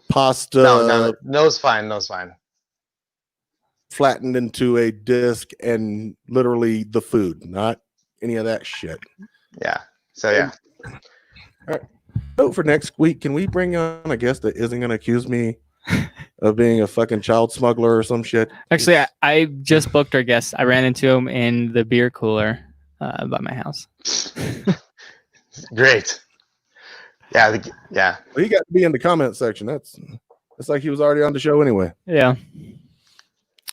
Pasta. No, it's fine. No, it's fine. Flattened into a disc and literally the food, not any of that shit. Yeah. So yeah. All right. So for next week, can we bring on a guest that isn't going to accuse me of being a fucking child smuggler or some shit? Actually, I just booked our guest. I ran into him in the beer cooler by my house. Great. Yeah. Yeah. Well, he got to be in the comment section. It's like he was already on the show anyway. Yeah.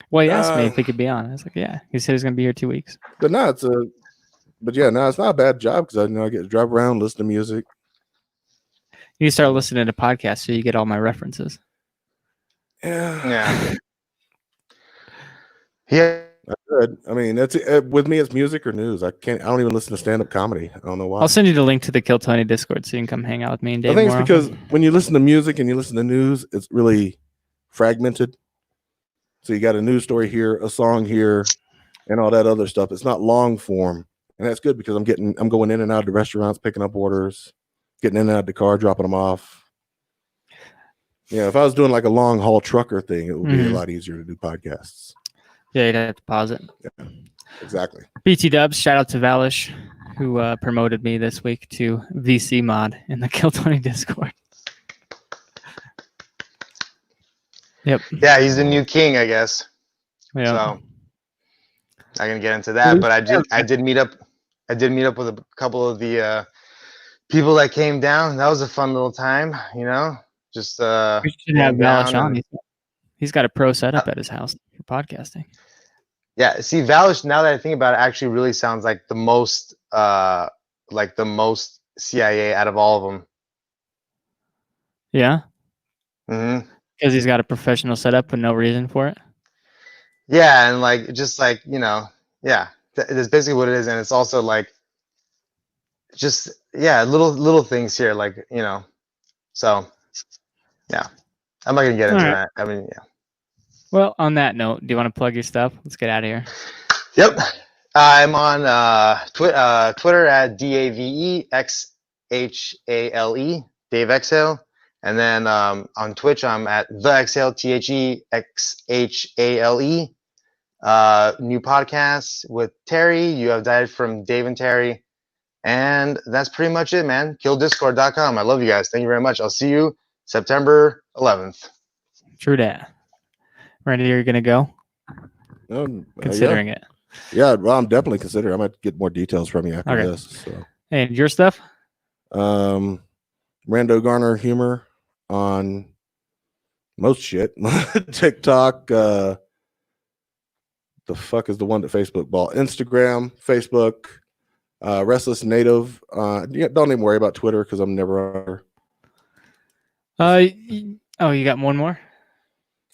Well, he asked me if he could be on. I was like, yeah. He said he's going to be here 2 weeks. But no, it's not a bad job, because I get to drive around, listen to music. You start listening to podcasts so you get all my references. Yeah. That's good. I mean, that's with me. It's music or news. I don't even listen to stand-up comedy. I don't know why. I'll send you the link to the Kill Tony Discord so you can come hang out with me and Dave. I think it's because when you listen to music and you listen to news, it's really fragmented. So you got a news story here, a song here, and all that other stuff. It's not long form, and that's good because I'm going in and out of the restaurants, picking up orders, getting in and out of the car, dropping them off. If I was doing like a long haul trucker thing, it would be a lot easier to do podcasts. Yeah, you'd have to pause it. Yeah, exactly. BT Dubs, shout out to Valish, who promoted me this week to VC mod in the Kill Tony Discord. Yep. Yeah, he's the new king, I guess. Yeah. So I'm gonna get into that, but I did meet up with a couple of the people that came down. That was a fun little time, Just we should have Valish on. He's got a pro setup at his house for podcasting. Yeah, see, Valish, now that I think about it, actually really sounds like the most CIA out of all of them. Yeah? Mm-hmm. Because he's got a professional setup with no reason for it? Yeah, and yeah, that's basically what it is. And it's also just, little things here, so, yeah. I'm not going to get into that. I mean, yeah. Well, on that note, do you want to plug your stuff? Let's get out of here. Yep. I'm on Twitter at DAVEXHALE, Dave Exhale. And then on Twitch, I'm at The Exhale, THEXHALE. New podcast with Terry. You have died from Dave and Terry. And that's pretty much it, man. KillDiscord.com. I love you guys. Thank you very much. I'll see you September 11th. True that. Randy, are you going to go? Considering it. Yeah, well, I'm definitely considering. I might get more details from you after this. So. And your stuff? Rando Garner humor on most shit. TikTok. The fuck is the one that Facebook bought? Instagram, Facebook, Restless Native. Don't even worry about Twitter because I'm never you got one more?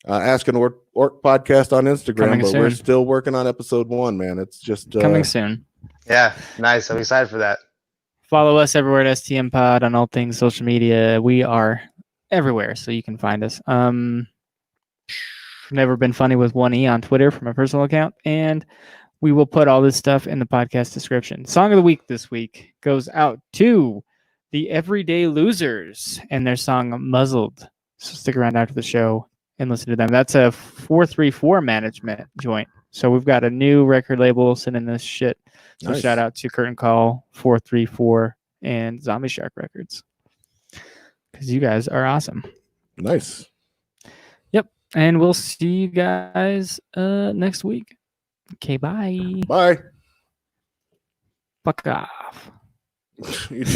Ask an Orc podcast on Instagram, Coming but soon. we're still working on episode 1, man. It's just coming soon. Yeah, nice. I'm excited for that. Follow us everywhere at STM Pod on all things social media. We are everywhere, so you can find us. Never Been Funny with 1E on Twitter for my personal account, and we will put all this stuff in the podcast description. Song of the week this week goes out to the Everyday Losers and their song Muzzled. So stick around after the show and listen to them. That's a 434 management joint. So we've got a new record label sending this shit. So Nice. Shout out to Curtain Call, 434, and Zombie Shark Records. Because you guys are awesome. Nice. Yep. And we'll see you guys next week. Okay, bye. Bye. Fuck off. You